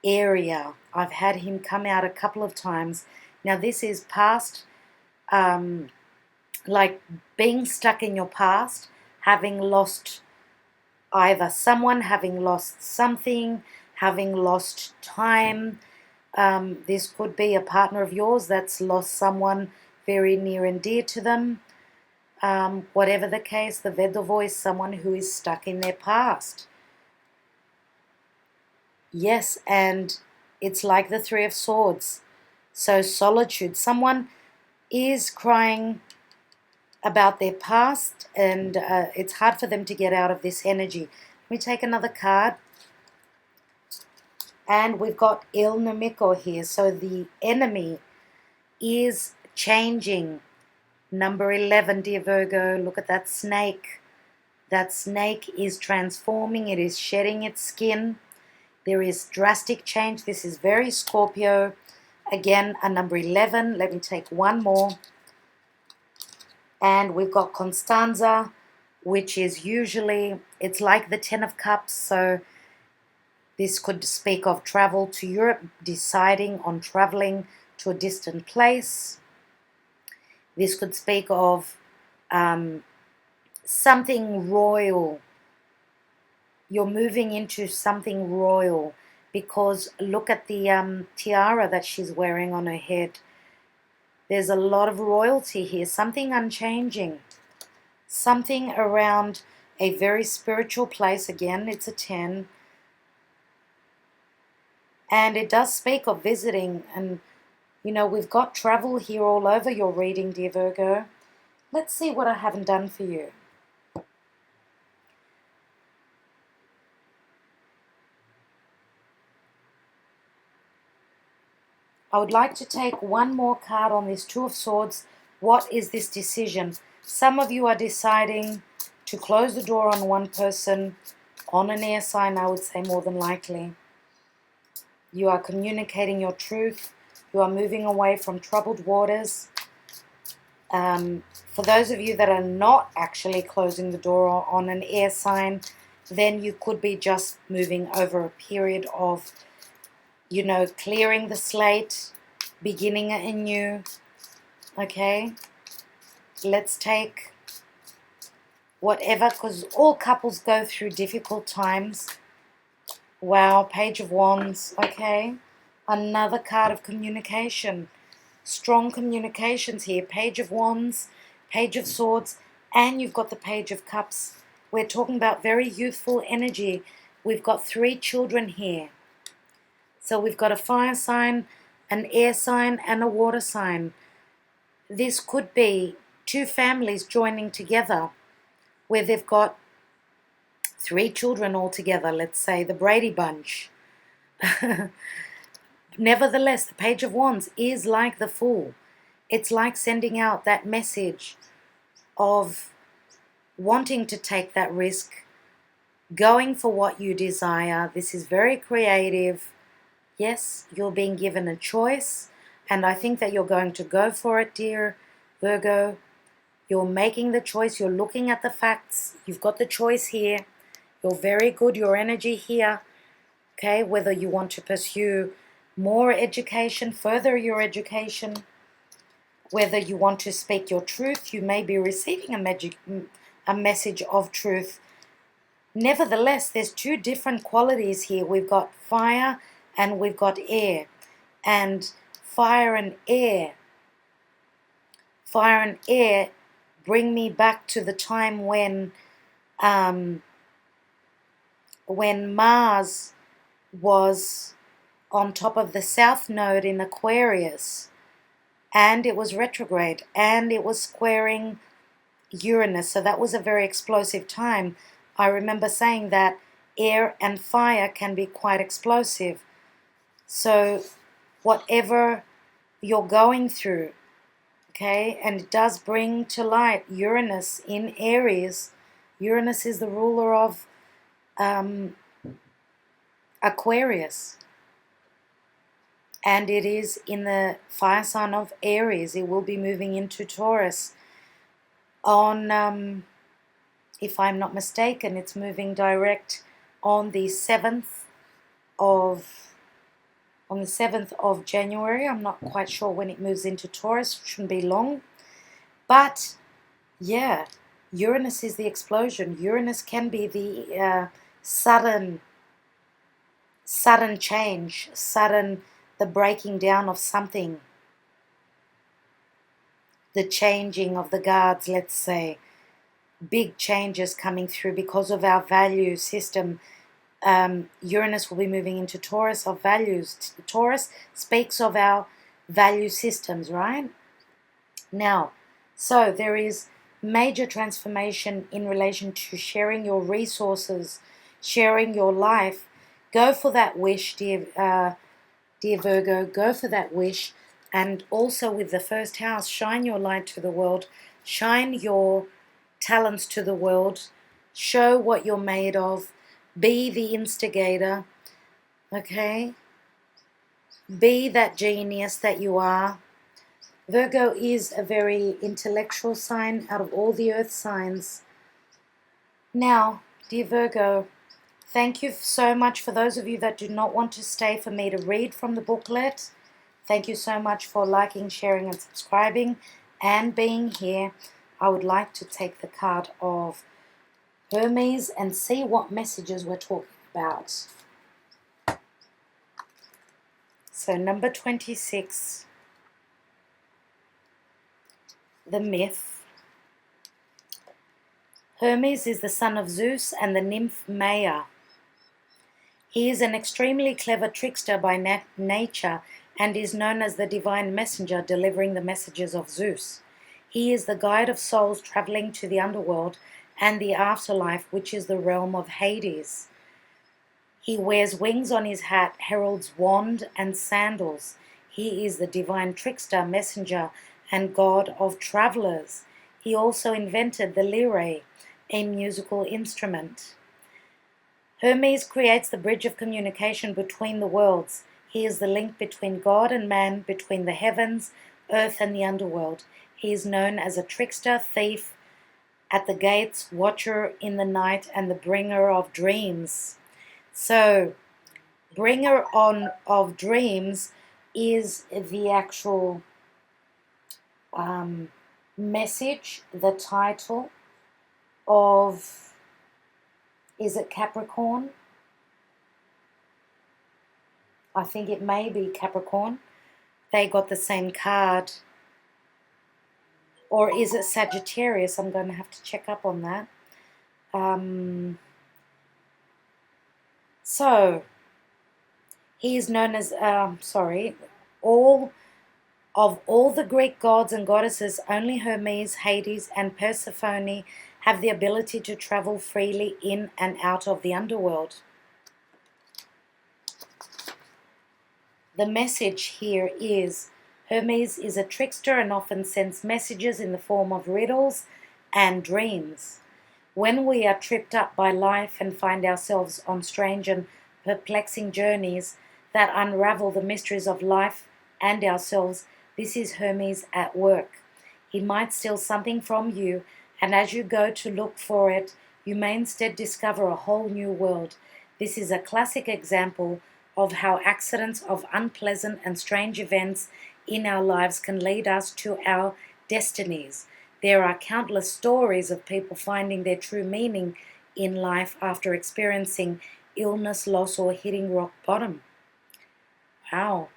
area. I've had him come out a couple of times. Now this is past, like being stuck in your past, having lost either someone, having lost something, having lost time. This could be a partner of yours that's lost someone very near and dear to them. Whatever the case, the Vedovo is someone who is stuck in their past. Yes, and it's like the Three of Swords. So solitude. Someone is crying about their past, and it's hard for them to get out of this energy. Let me take another card. And we've got Il Nemico here. So the enemy is changing. Number 11, dear Virgo. Look at that snake. That snake is transforming. It is shedding its skin. There is drastic change. This is very Scorpio. Again, a number 11. Let me take one more. And we've got Constanza, which is usually, it's like the 10 of Cups. So this could speak of travel to Europe, deciding on traveling to a distant place. This could speak of something royal. You're moving into something royal, because look at the tiara that she's wearing on her head. There's a lot of royalty here, something unchanging, something around a very spiritual place. Again, it's a 10. And it does speak of visiting, and you know, we've got travel here all over your reading, dear Virgo. Let's see what I haven't done for you. I would like to take one more card on this Two of Swords. What is this decision? Some of you are deciding to close the door on one person, on an air sign, I would say more than likely. You are communicating your truth. You are moving away from troubled waters. For those of you that are not actually closing the door on an air sign, then you could be just moving over a period of, you know, clearing the slate, beginning anew. Okay, let's take whatever, because all couples go through difficult times. Wow, Page of Wands. Okay, another card of communication. Strong communications here. Page of Wands, Page of Swords, and you've got the Page of Cups. We're talking about very youthful energy. We've got 3 children here. So we've got a fire sign, an air sign, and a water sign. This could be 2 families joining together where they've got 3 children all together. Let's say the Brady Bunch. Nevertheless, the Page of Wands is like the Fool. It's like sending out that message of wanting to take that risk, going for what you desire. This is very creative. Yes, you're being given a choice, and I think that you're going to go for it, dear Virgo. You're making the choice. You're looking at the facts. You've got the choice here. You're very good. Your energy here. Okay, whether you want to pursue more education, further your education, whether you want to speak your truth, you may be receiving a message of truth. Nevertheless, there's 2 different qualities here. We've got fire and we've got air. And fire and air bring me back to the time when Mars was on top of the South Node in Aquarius, and it was retrograde, and it was squaring Uranus. So that was a very explosive time. I remember saying that air and fire can be quite explosive. So whatever you're going through, okay, and it does bring to light Uranus in Aries. Uranus is the ruler of Aquarius, and it is in the fire sign of Aries. It will be moving into Taurus on, if I'm not mistaken, it's moving direct on the 7th of January. I'm not quite sure when it moves into Taurus. It shouldn't be long. But yeah, Uranus is the explosion. Uranus can be the sudden change, the breaking down of something, the changing of the guards, let's say, big changes coming through because of our value system. Uranus will be moving into Taurus of values. Taurus speaks of our value systems, right? Now, so there is major transformation in relation to sharing your resources, sharing your life. Go for that wish, dear Virgo. Go for that wish. And also with the first house, shine your light to the world. Shine your talents to the world. Show what you're made of. Be the instigator. Okay? Be that genius that you are. Virgo is a very intellectual sign out of all the earth signs. Now, dear Virgo, thank you so much for those of you that do not want to stay for me to read from the booklet. Thank you so much for liking, sharing, and subscribing and being here. I would like to take the card of Hermes and see what messages we're talking about. So number 26, the myth. Hermes is the son of Zeus and the nymph Maia. He is an extremely clever trickster by nature and is known as the divine messenger delivering the messages of Zeus. He is the guide of souls traveling to the underworld and the afterlife, which is the realm of Hades. He wears wings on his hat, heralds wand and sandals. He is the divine trickster, messenger, and god of travelers. He also invented the lyre, a musical instrument. Hermes creates the bridge of communication between the worlds. He is the link between God and man, between the heavens, earth, and the underworld. He is known as a trickster, thief at the gates, watcher in the night, and the bringer of dreams. So, bringer of dreams is the actual message, the title of, is it Capricorn? I think it may be Capricorn. They got the same card. Or is it Sagittarius? I'm going to have to check up on that. So, he is known as, all the Greek gods and goddesses, only Hermes, Hades, and Persephone have the ability to travel freely in and out of the underworld. The message here is Hermes is a trickster and often sends messages in the form of riddles and dreams. When we are tripped up by life and find ourselves on strange and perplexing journeys that unravel the mysteries of life and ourselves, this is Hermes at work. He might steal something from you, and as you go to look for it, you may instead discover a whole new world. This is a classic example of how accidents of unpleasant and strange events in our lives can lead us to our destinies. There are countless stories of people finding their true meaning in life after experiencing illness, loss, or hitting rock bottom. Wow.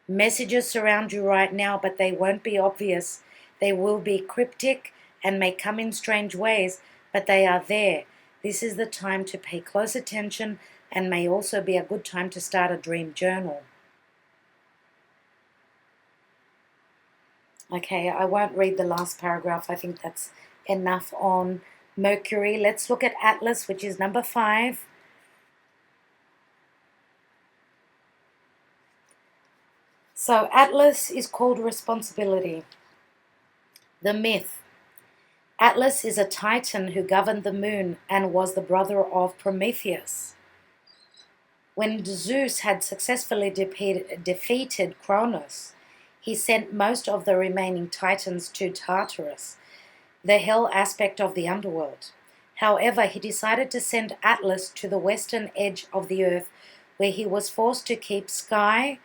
Messages surround you right now, but they won't be obvious. They will be cryptic and may come in strange ways, but they are there. This is the time to pay close attention and may also be a good time to start a dream journal. Okay, I won't read the last paragraph. I think that's enough on Mercury. Let's look at Atlas, which is number 5. So Atlas is called responsibility. The myth. Atlas is a titan who governed the moon and was the brother of Prometheus. When Zeus had successfully defeated Kronos, he sent most of the remaining titans to Tartarus, the hell aspect of the underworld. However, he decided to send Atlas to the western edge of the earth, where he was forced to keep Sky,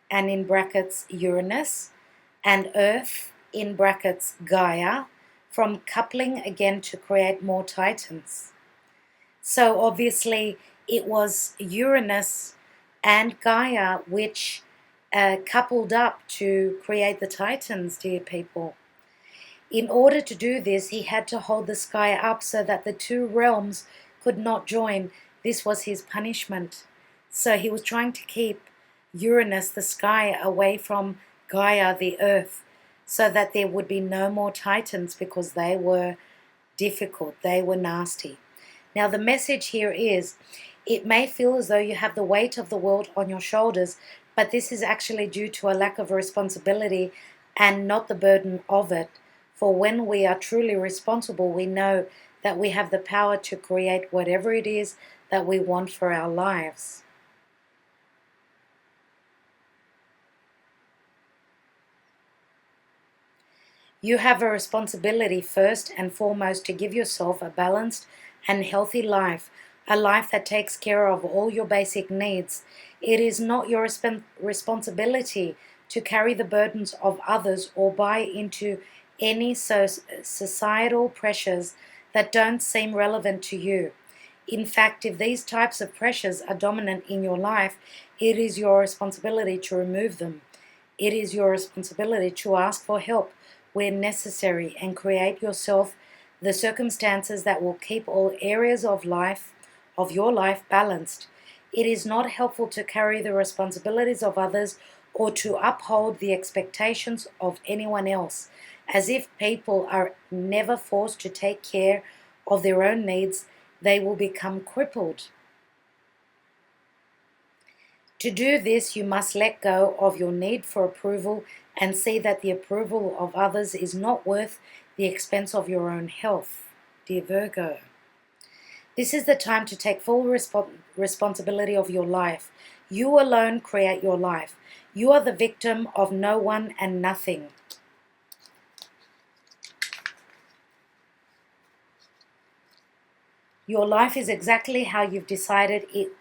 and in brackets Uranus, and Earth, in brackets Gaia, from coupling again to create more titans. So obviously it was Uranus and Gaia which coupled up to create the titans, dear people. In order to do this, he had to hold the sky up so that the two realms could not join. This was his punishment. So he was trying to keep Uranus, the sky, away from Gaia, the earth, so that there would be no more titans because they were difficult, they were nasty. Now the message here is, it may feel as though you have the weight of the world on your shoulders, but this is actually due to a lack of responsibility and not the burden of it. For when we are truly responsible, we know that we have the power to create whatever it is that we want for our lives. You have a responsibility first and foremost to give yourself a balanced and healthy life, a life that takes care of all your basic needs. It is not your responsibility to carry the burdens of others or buy into any societal pressures that don't seem relevant to you. In fact, if these types of pressures are dominant in your life, it is your responsibility to remove them. It is your responsibility to ask for help where necessary and create yourself the circumstances that will keep all areas of your life balanced. It is not helpful to carry the responsibilities of others or to uphold the expectations of anyone else, as if people are never forced to take care of their own needs, they will become crippled. To do this, you must let go of your need for approval and see that the approval of others is not worth the expense of your own health. Dear Virgo, this is the time to take full responsibility of your life. You alone create your life. You are the victim of no one and nothing. Your life is exactly how you've decided it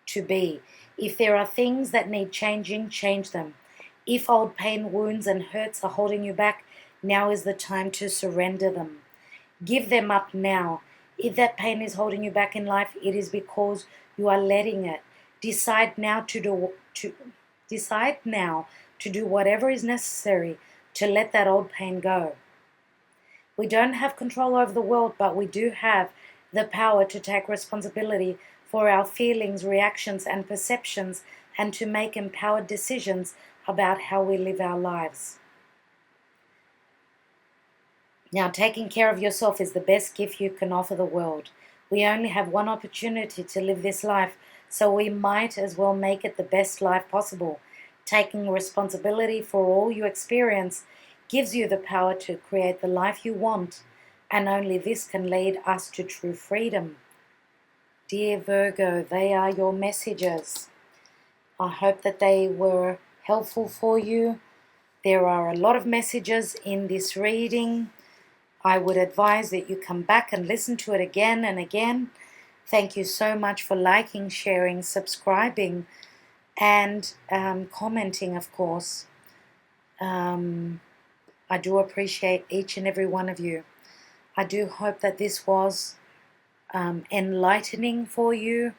to be. If there are things that need changing, change them. If old pain, wounds, and hurts are holding you back, now is the time to surrender them. Give them up now. If that pain is holding you back in life, it is because you are letting it. Decide now to do whatever is necessary to let that old pain go. We don't have control over the world, but we do have the power to take responsibility for our feelings, reactions, and perceptions, and to make empowered decisions about how we live our lives. Now, taking care of yourself is the best gift you can offer the world. We only have one opportunity to live this life, so we might as well make it the best life possible. Taking responsibility for all you experience gives you the power to create the life you want, and only this can lead us to true freedom. Dear Virgo, they are your messages. I hope that they were helpful for you. There are a lot of messages in this reading. I would advise that you come back and listen to it again and again. Thank you so much for liking, sharing, subscribing, and commenting, of course. I do appreciate each and every one of you. I do hope that this was enlightening for you.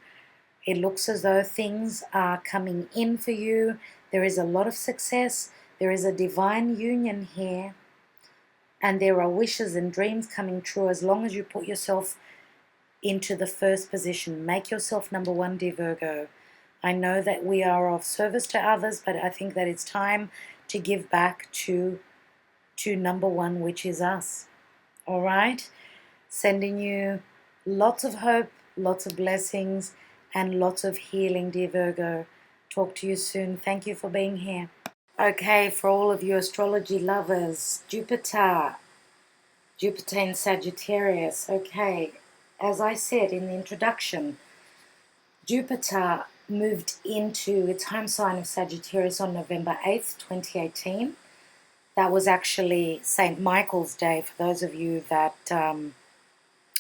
It looks as though things are coming in for you. There is a lot of success. There is a divine union here. And there are wishes and dreams coming true as long as you put yourself into the first position. Make yourself number one, dear Virgo. I know that we are of service to others, but I think that it's time to give back to number one, which is us. All right? Sending you lots of hope, lots of blessings, and lots of healing, dear Virgo. Talk to you soon. Thank you for being here. Okay, for all of you astrology lovers, Jupiter in Sagittarius. Okay, as I said in the introduction, Jupiter moved into its home sign of Sagittarius on November 8th, 2018. That was actually St. Michael's Day for those of you that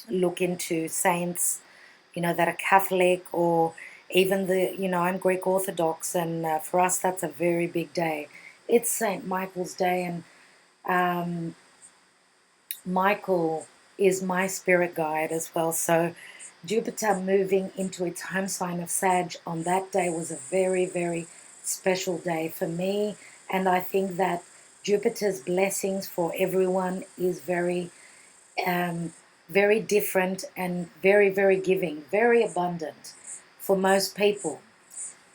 look into saints, that are Catholic, or even I'm Greek Orthodox, and for us that's a very big day. It's St. Michael's Day, and Michael is my spirit guide as well. So Jupiter moving into its home sign of Sag on that day was a very, very special day for me. And I think that Jupiter's blessings for everyone is very, very different and very, very giving, very abundant for most people.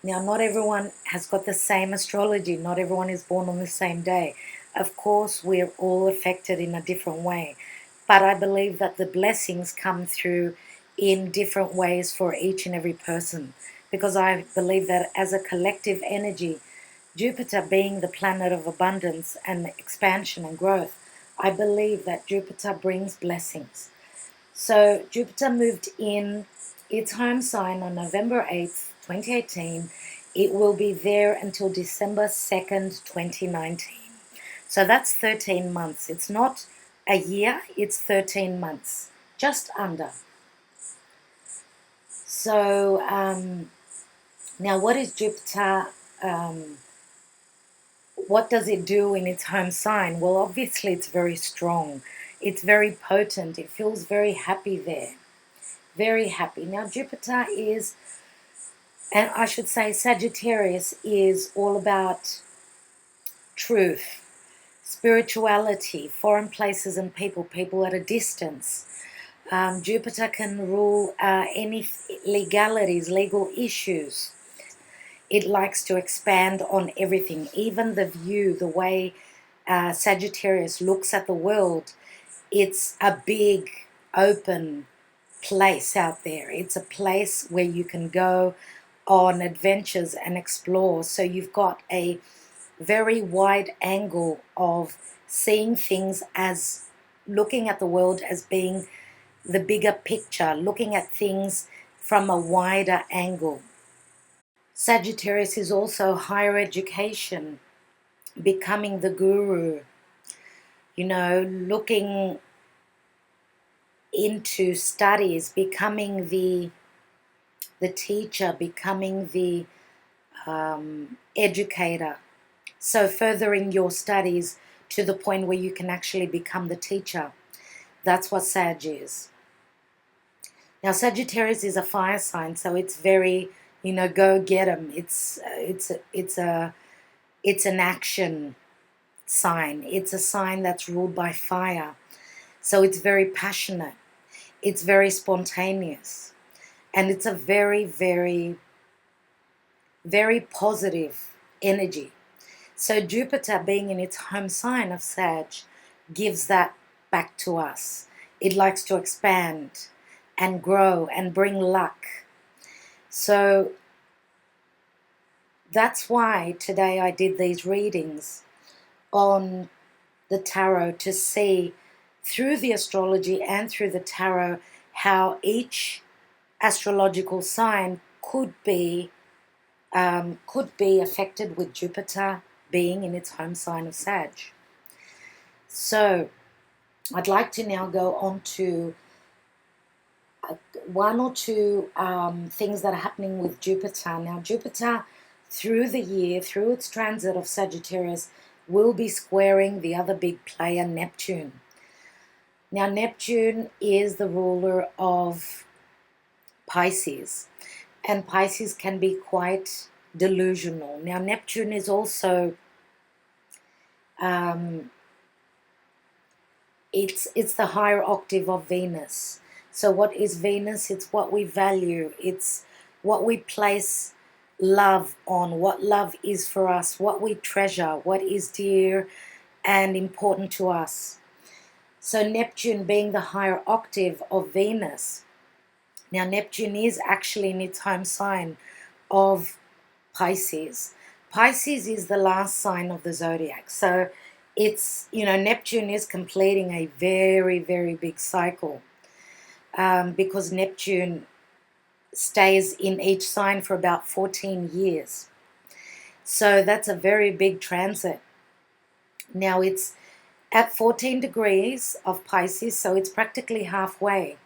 Now, not everyone has got the same astrology. Not everyone is born on the same day. Of course, we're all affected in a different way. But I believe that the blessings come through in different ways for each and every person. Because I believe that as a collective energy, Jupiter being the planet of abundance and expansion and growth, I believe that Jupiter brings blessings. So Jupiter moved in its home sign on November 8th, 2018. It will be there until December 2nd, 2019. So that's 13 months. It's not a year, it's 13 months, just under. So now what is Jupiter? what does it do in its home sign? Well, obviously it's very strong. It's very potent. It feels very happy there. Very happy. Now, Jupiter is, and I should say Sagittarius is all about truth, spirituality, foreign places and people at a distance. Jupiter can rule any legalities, legal issues. It likes to expand on everything, even the view, the way Sagittarius looks at the world. It's a big, open place out there. It's a place where you can go on adventures and explore. So you've got a very wide angle of seeing things as looking at the world as being the bigger picture, looking at things from a wider angle. Sagittarius is also higher education, becoming the guru, looking into studies, becoming the teacher, becoming the educator. So furthering your studies to the point where you can actually become the teacher. That's what Sag is. Now, Sagittarius is a fire sign, so it's very, go get 'em. It's an action sign. It's a sign that's ruled by fire. So it's very passionate. It's very spontaneous. And it's a very, very, very positive energy. So Jupiter being in its home sign of Sag gives that back to us. It likes to expand and grow and bring luck. So that's why today I did these readings on the tarot to see through the astrology and through the tarot how each astrological sign could be affected with Jupiter being in its home sign of Sag. So I'd like to now go on to one or two things that are happening with Jupiter. Now, Jupiter, through the year, through its transit of Sagittarius, will be squaring the other big player, Neptune. Now, Neptune is the ruler of Pisces, and Pisces can be quite delusional. Now, Neptune is also, it's the higher octave of Venus. So what is Venus? It's what we value. It's what we place love on, what love is for us, what we treasure, what is dear and important to us. So Neptune being the higher octave of Venus. Now Neptune is actually in its home sign of Pisces. Pisces is the last sign of the zodiac. So it's, Neptune is completing a very, very big cycle. Because Neptune stays in each sign for about 14 years. So that's a very big transit. Now it's at 14 degrees of Pisces, so it's practically halfway.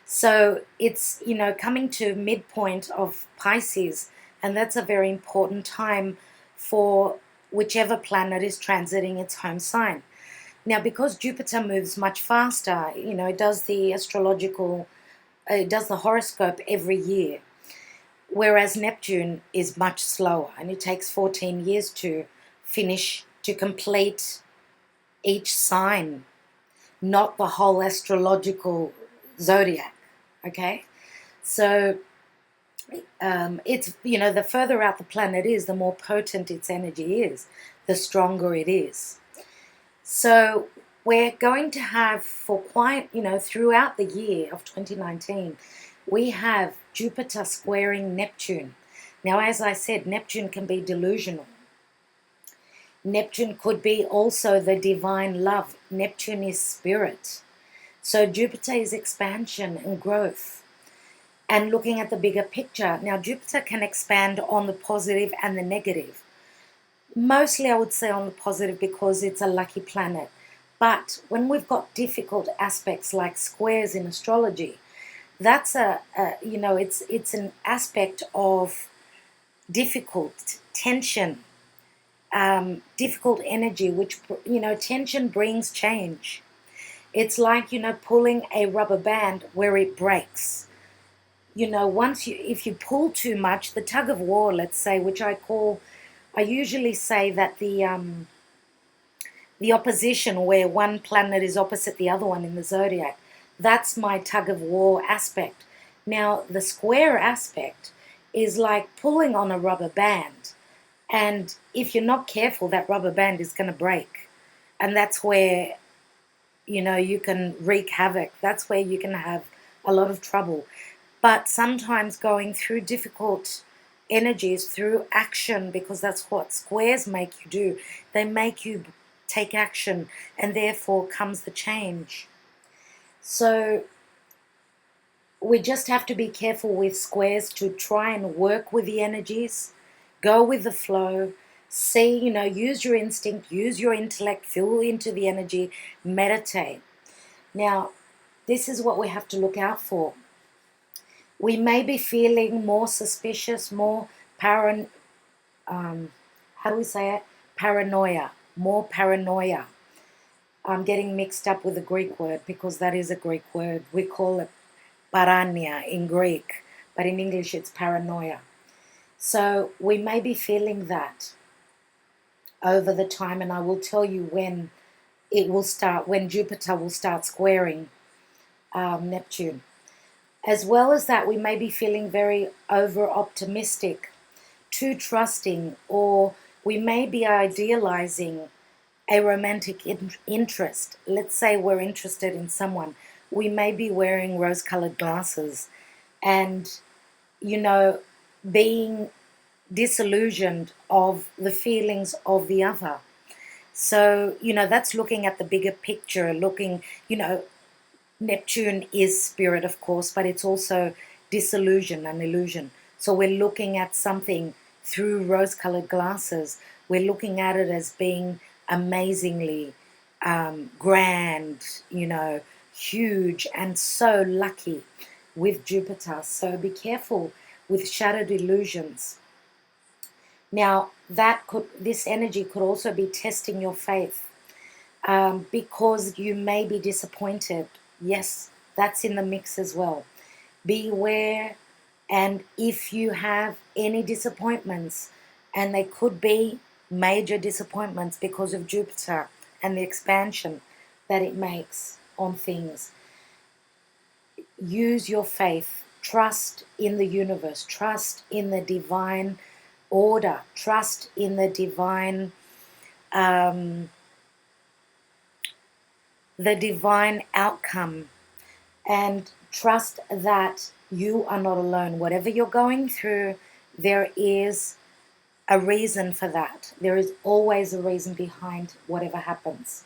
So it's, coming to midpoint of Pisces, and that's a very important time for whichever planet is transiting its home sign. Now, because Jupiter moves much faster, it does the it does the horoscope every year, whereas Neptune is much slower, and it takes 14 years to complete each sign, not the whole astrological zodiac, okay? So it's, the further out the planet is, the more potent its energy is, the stronger it is. So we're going to have for quite, throughout the year of 2019, we have Jupiter squaring Neptune. Now, as I said, Neptune can be delusional. Neptune could be also the divine love. Neptune is spirit. So Jupiter is expansion and growth and looking at the bigger picture. Now, Jupiter can expand on the positive and the negative. Mostly, I would say on the positive because it's a lucky planet. But when we've got difficult aspects like squares in astrology, that's it's an aspect of difficult tension, difficult energy, which, tension brings change. It's like, pulling a rubber band where it breaks. If you pull too much, the tug of war, let's say, which I usually say that the opposition, where one planet is opposite the other one in the zodiac, that's my tug of war aspect. Now, the square aspect is like pulling on a rubber band. And if you're not careful, that rubber band is going to break. And that's where, you can wreak havoc. That's where you can have a lot of trouble. But sometimes going through difficult energies through action, because that's what squares make you do. They make you take action, and therefore comes the change. So we just have to be careful with squares to try and work with the energies, go with the flow, see, use your instinct, use your intellect, feel into the energy, meditate. Now, this is what we have to look out for. We may be feeling more suspicious, more paranoia, more paranoia. I'm getting mixed up with the Greek word because that is a Greek word. We call it parania in Greek, but in English it's paranoia. So we may be feeling that over the time, and I will tell you when it will start, when Jupiter will start squaring Neptune. As well as that, we may be feeling very over-optimistic, too trusting, or we may be idealizing a romantic interest. Let's say we're interested in someone. We may be wearing rose-colored glasses and, being disillusioned of the feelings of the other. So, that's looking at the bigger picture, Neptune is spirit, of course, but it's also disillusion and illusion. So we're looking at something through rose-colored glasses. We're looking at it as being amazingly grand, huge, and so lucky with Jupiter. So be careful with shattered illusions. Now, this energy could also be testing your faith because you may be disappointed. Yes, that's in the mix as well. Beware, and if you have any disappointments, and they could be major disappointments because of Jupiter and the expansion that it makes on things, use your faith. Trust in the universe. Trust in the divine order. Trust in the divine outcome, and trust that you are not alone. Whatever you're going through, there is a reason for that. There is always a reason behind whatever happens.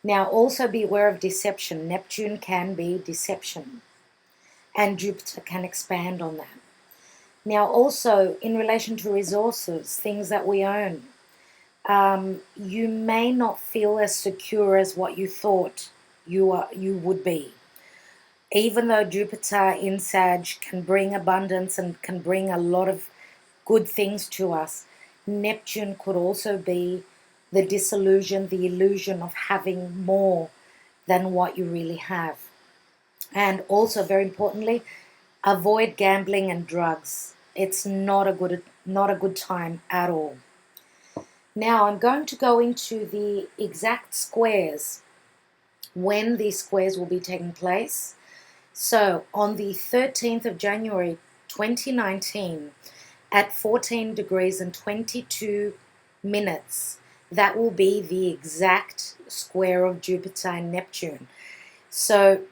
Now, also beware of deception. Neptune can be deception, and Jupiter can expand on that. Now, also in relation to resources, things that we own, you may not feel as secure as what you thought you would be. Even though Jupiter in Sag can bring abundance and can bring a lot of good things to us, Neptune could also be the disillusion, the illusion of having more than what you really have. And also, very importantly, avoid gambling and drugs. It's not a good time at all. Now I'm going to go into the exact squares, when these squares will be taking place. So on the 13th of January 2019 at 14 degrees and 22 minutes, that will be the exact square of Jupiter and Neptune. So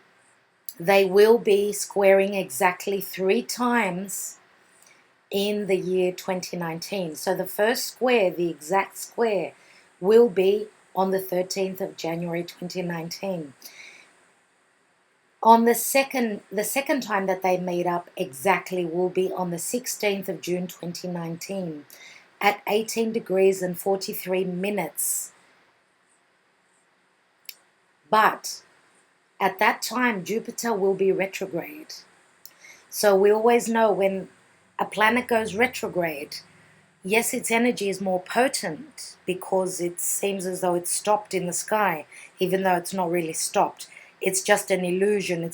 they will be squaring exactly 3 times in the year 2019. So the first square, the exact square, will be on the 13th of January 2019. On the second time that they meet up exactly will be on the 16th of June 2019 at 18 degrees and 43 minutes. But at that time, Jupiter will be retrograde. So we always know when a planet goes retrograde, yes, its energy is more potent because it seems as though it's stopped in the sky, even though it's not really stopped. It's just an illusion.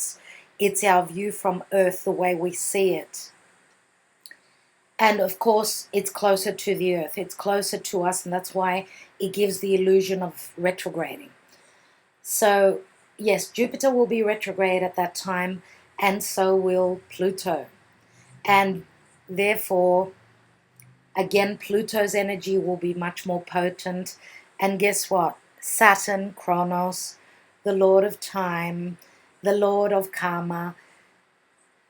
It's our view from Earth, the way we see it. And of course, it's closer to the Earth. It's closer to us, and that's why it gives the illusion of retrograding. So, yes, Jupiter will be retrograde at that time, and so will Pluto. And therefore, again, Pluto's energy will be much more potent. And guess what? Saturn, Kronos, the Lord of Time, the Lord of Karma,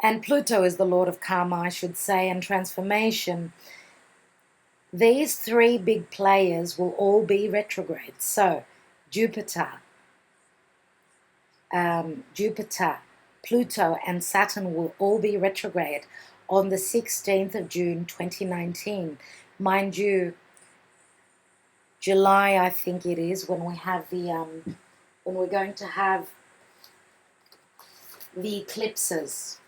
and Pluto is the Lord of Karma, I should say, and transformation. These three big players will all be retrograde. So, Jupiter, Pluto, and Saturn will all be retrograde on the 16th of June 2019. Mind you, July, I think it is, when we have the when we're going to have the eclipses.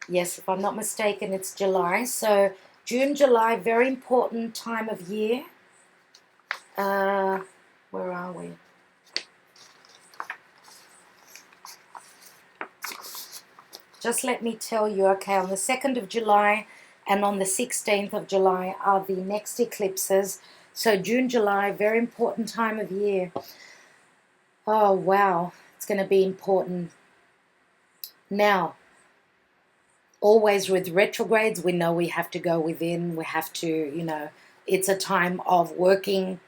Yes, if I'm not mistaken, it's July. So June, July, very important time of year. Where are we? Just let me tell you, okay, on the 2nd of July and on the 16th of July are the next eclipses. So June, July, very important time of year. Oh, wow, it's going to be important. Now, always with retrogrades, we know we have to go within. We have to, it's a time of working,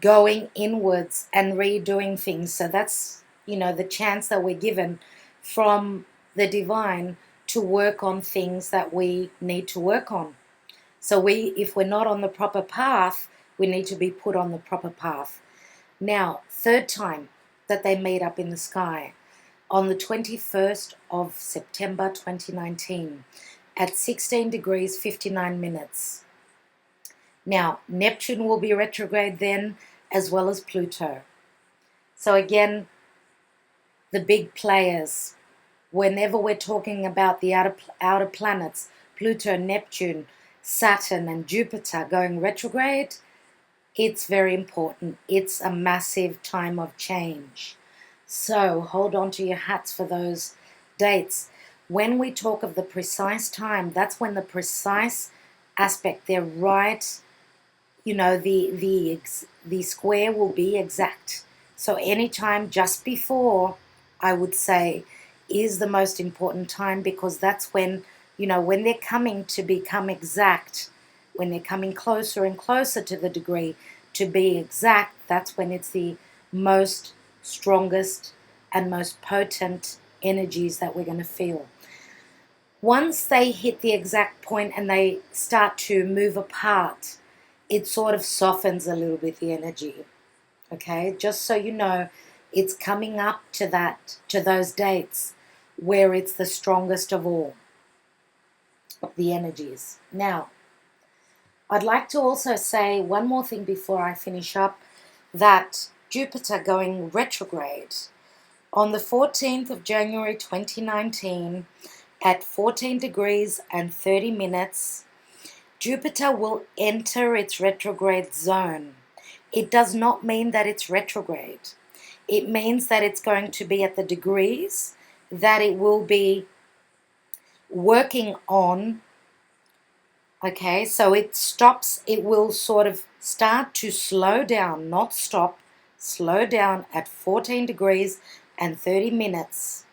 going inwards and redoing things. So that's, the chance that we're given from the divine to work on things that we need to work on. So if we're not on the proper path, we need to be put on the proper path. Now, third time that they meet up in the sky, on the 21st of September 2019 at 16 degrees 59 minutes. Now, Neptune will be retrograde then, as well as Pluto. So again, the big players, whenever we're talking about the outer planets, Pluto, Neptune, Saturn, and Jupiter going retrograde, it's very important. It's a massive time of change. So hold on to your hats for those dates. When we talk of the precise time, that's when the precise aspect, they're right, the square will be exact. So any time just before, I would say, is the most important time, because that's when, when they're coming to become exact, when they're coming closer and closer to the degree to be exact, that's when it's the most strongest and most potent energies that we're going to feel. Once they hit the exact point and they start to move apart, it sort of softens a little bit the energy. Okay, just so you know, it's coming up to those dates where it's the strongest of all the energies. Now, I'd like to also say one more thing before I finish up, that Jupiter going retrograde on the 14th of January 2019 at 14 degrees and 30 minutes, Jupiter will enter its retrograde zone. It does not mean that it's retrograde. It means that it's going to be at the degrees that it will be working on. Okay, so it stops, it will sort of start to slow down, not stop, slow down at 14 degrees and 30 minutes,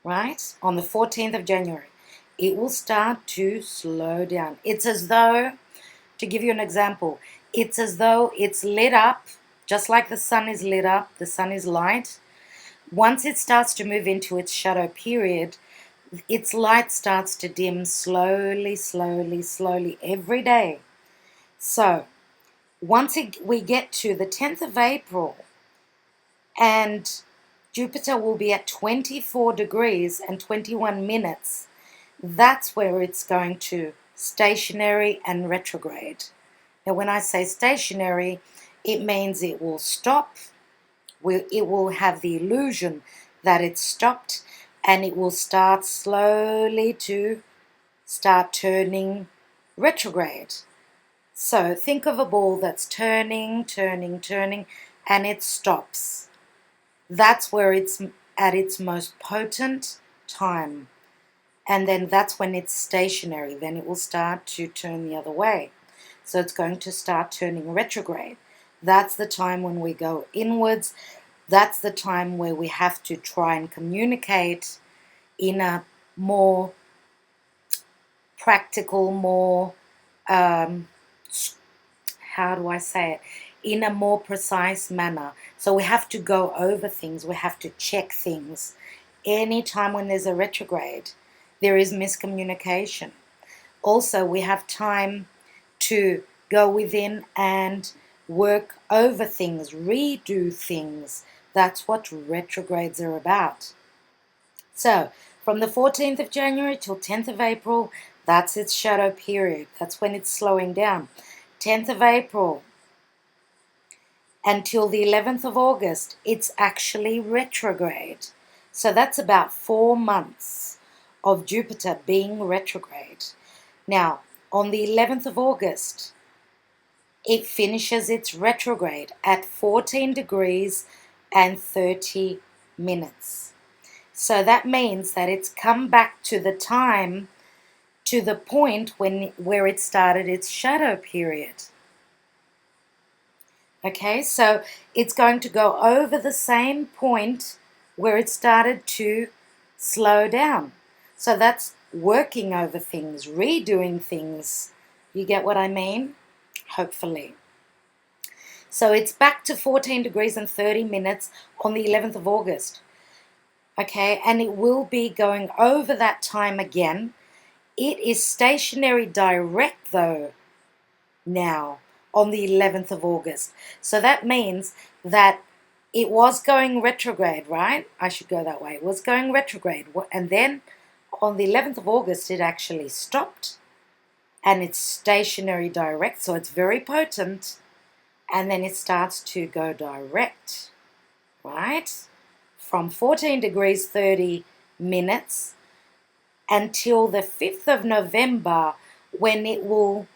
right? On the 14th of January, it will start to slow down. It's as though, to give you an example, it's as though it's lit up, just like the sun is lit up, the sun is light. Once it starts to move into its shadow period, its light starts to dim slowly, slowly, slowly every day. So once we get to the 10th of April and Jupiter will be at 24 degrees and 21 minutes, that's where it's going to stationary and retrograde. Now, when I say stationary, it means it will stop. It will have the illusion that it's stopped, and it will start slowly to start turning retrograde. So think of a ball that's turning, turning, turning, and it stops. That's where it's at its most potent time. And then that's when it's stationary. Then it will start to turn the other way. So it's going to start turning retrograde. That's the time when we go inwards. That's the time where we have to try and communicate in a more practical, more, how do I say it, in a more precise manner. So we have to go over things. We have to check things. Anytime when there's a retrograde, there is miscommunication. Also, we have time to go within and work over things, redo things. That's what retrogrades are about. So, from the 14th of January till 10th of April, that's its shadow period. That's when it's slowing down. 10th of April until the 11th of August, it's actually retrograde. So that's about 4 months of Jupiter being retrograde. Now, on the 11th of August, it finishes its retrograde at 14 degrees and 30 minutes. So that means that it's come back to the time, to the point where it started its shadow period. Okay, so it's going to go over the same point where it started to slow down. So that's working over things, redoing things. You get what I mean? Hopefully. So it's back to 14 degrees and 30 minutes on the 11th of August. Okay, and it will be going over that time again. It is stationary direct though now on the 11th of August. So that means that it was going retrograde, right? I should go that way. It was going retrograde. And then on the 11th of August, it actually stopped. And it's stationary direct, so it's very potent. And then it starts to go direct, right? From 14 degrees 30 minutes until the 5th of November, when it will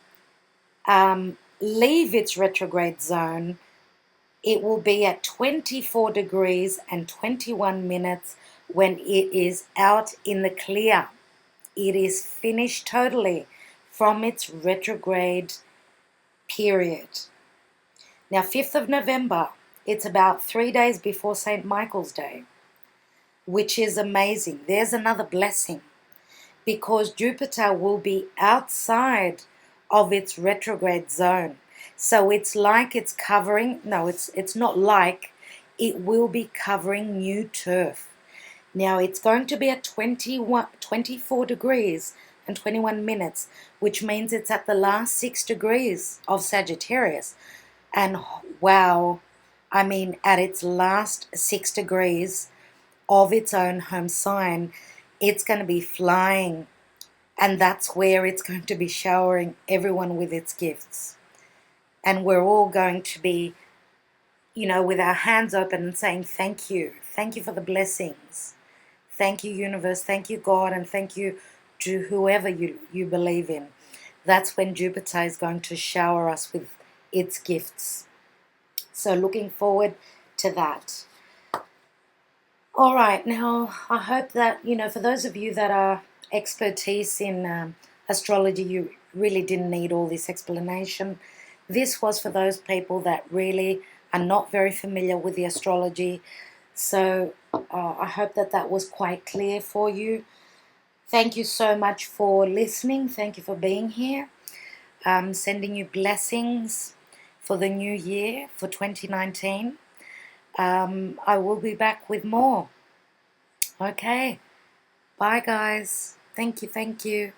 leave its retrograde zone. It will be at 24 degrees and 21 minutes when it is out in the clear. It is finished totally from its retrograde period. Now, 5th of November, it's about 3 days before St. Michael's Day, which is amazing. There's another blessing because Jupiter will be outside of its retrograde zone. So it's like it's covering, no, it's not like, it will be covering new turf. Now it's going to be at 24 degrees and 21 minutes, which means it's at the last 6 degrees of Sagittarius. And wow, I mean, at its last 6 degrees of its own home sign, it's going to be flying. And that's where it's going to be showering everyone with its gifts. And we're all going to be, you know, with our hands open and saying, thank you. Thank you for the blessings. Thank you, universe. Thank you, God. And thank you to whoever you believe in. That's when Jupiter is going to shower us with its gifts. So looking forward to that. All right. Now, I hope that, you know, for those of you that are expertise in astrology, you really didn't need all this explanation. This was for those people that really are not very familiar with the astrology. So I hope that that was quite clear for you. Thank you so much for listening. Thank you for being here. Sending you blessings for the new year, for 2019. I will be back with more. Okay. Bye, guys. Thank you.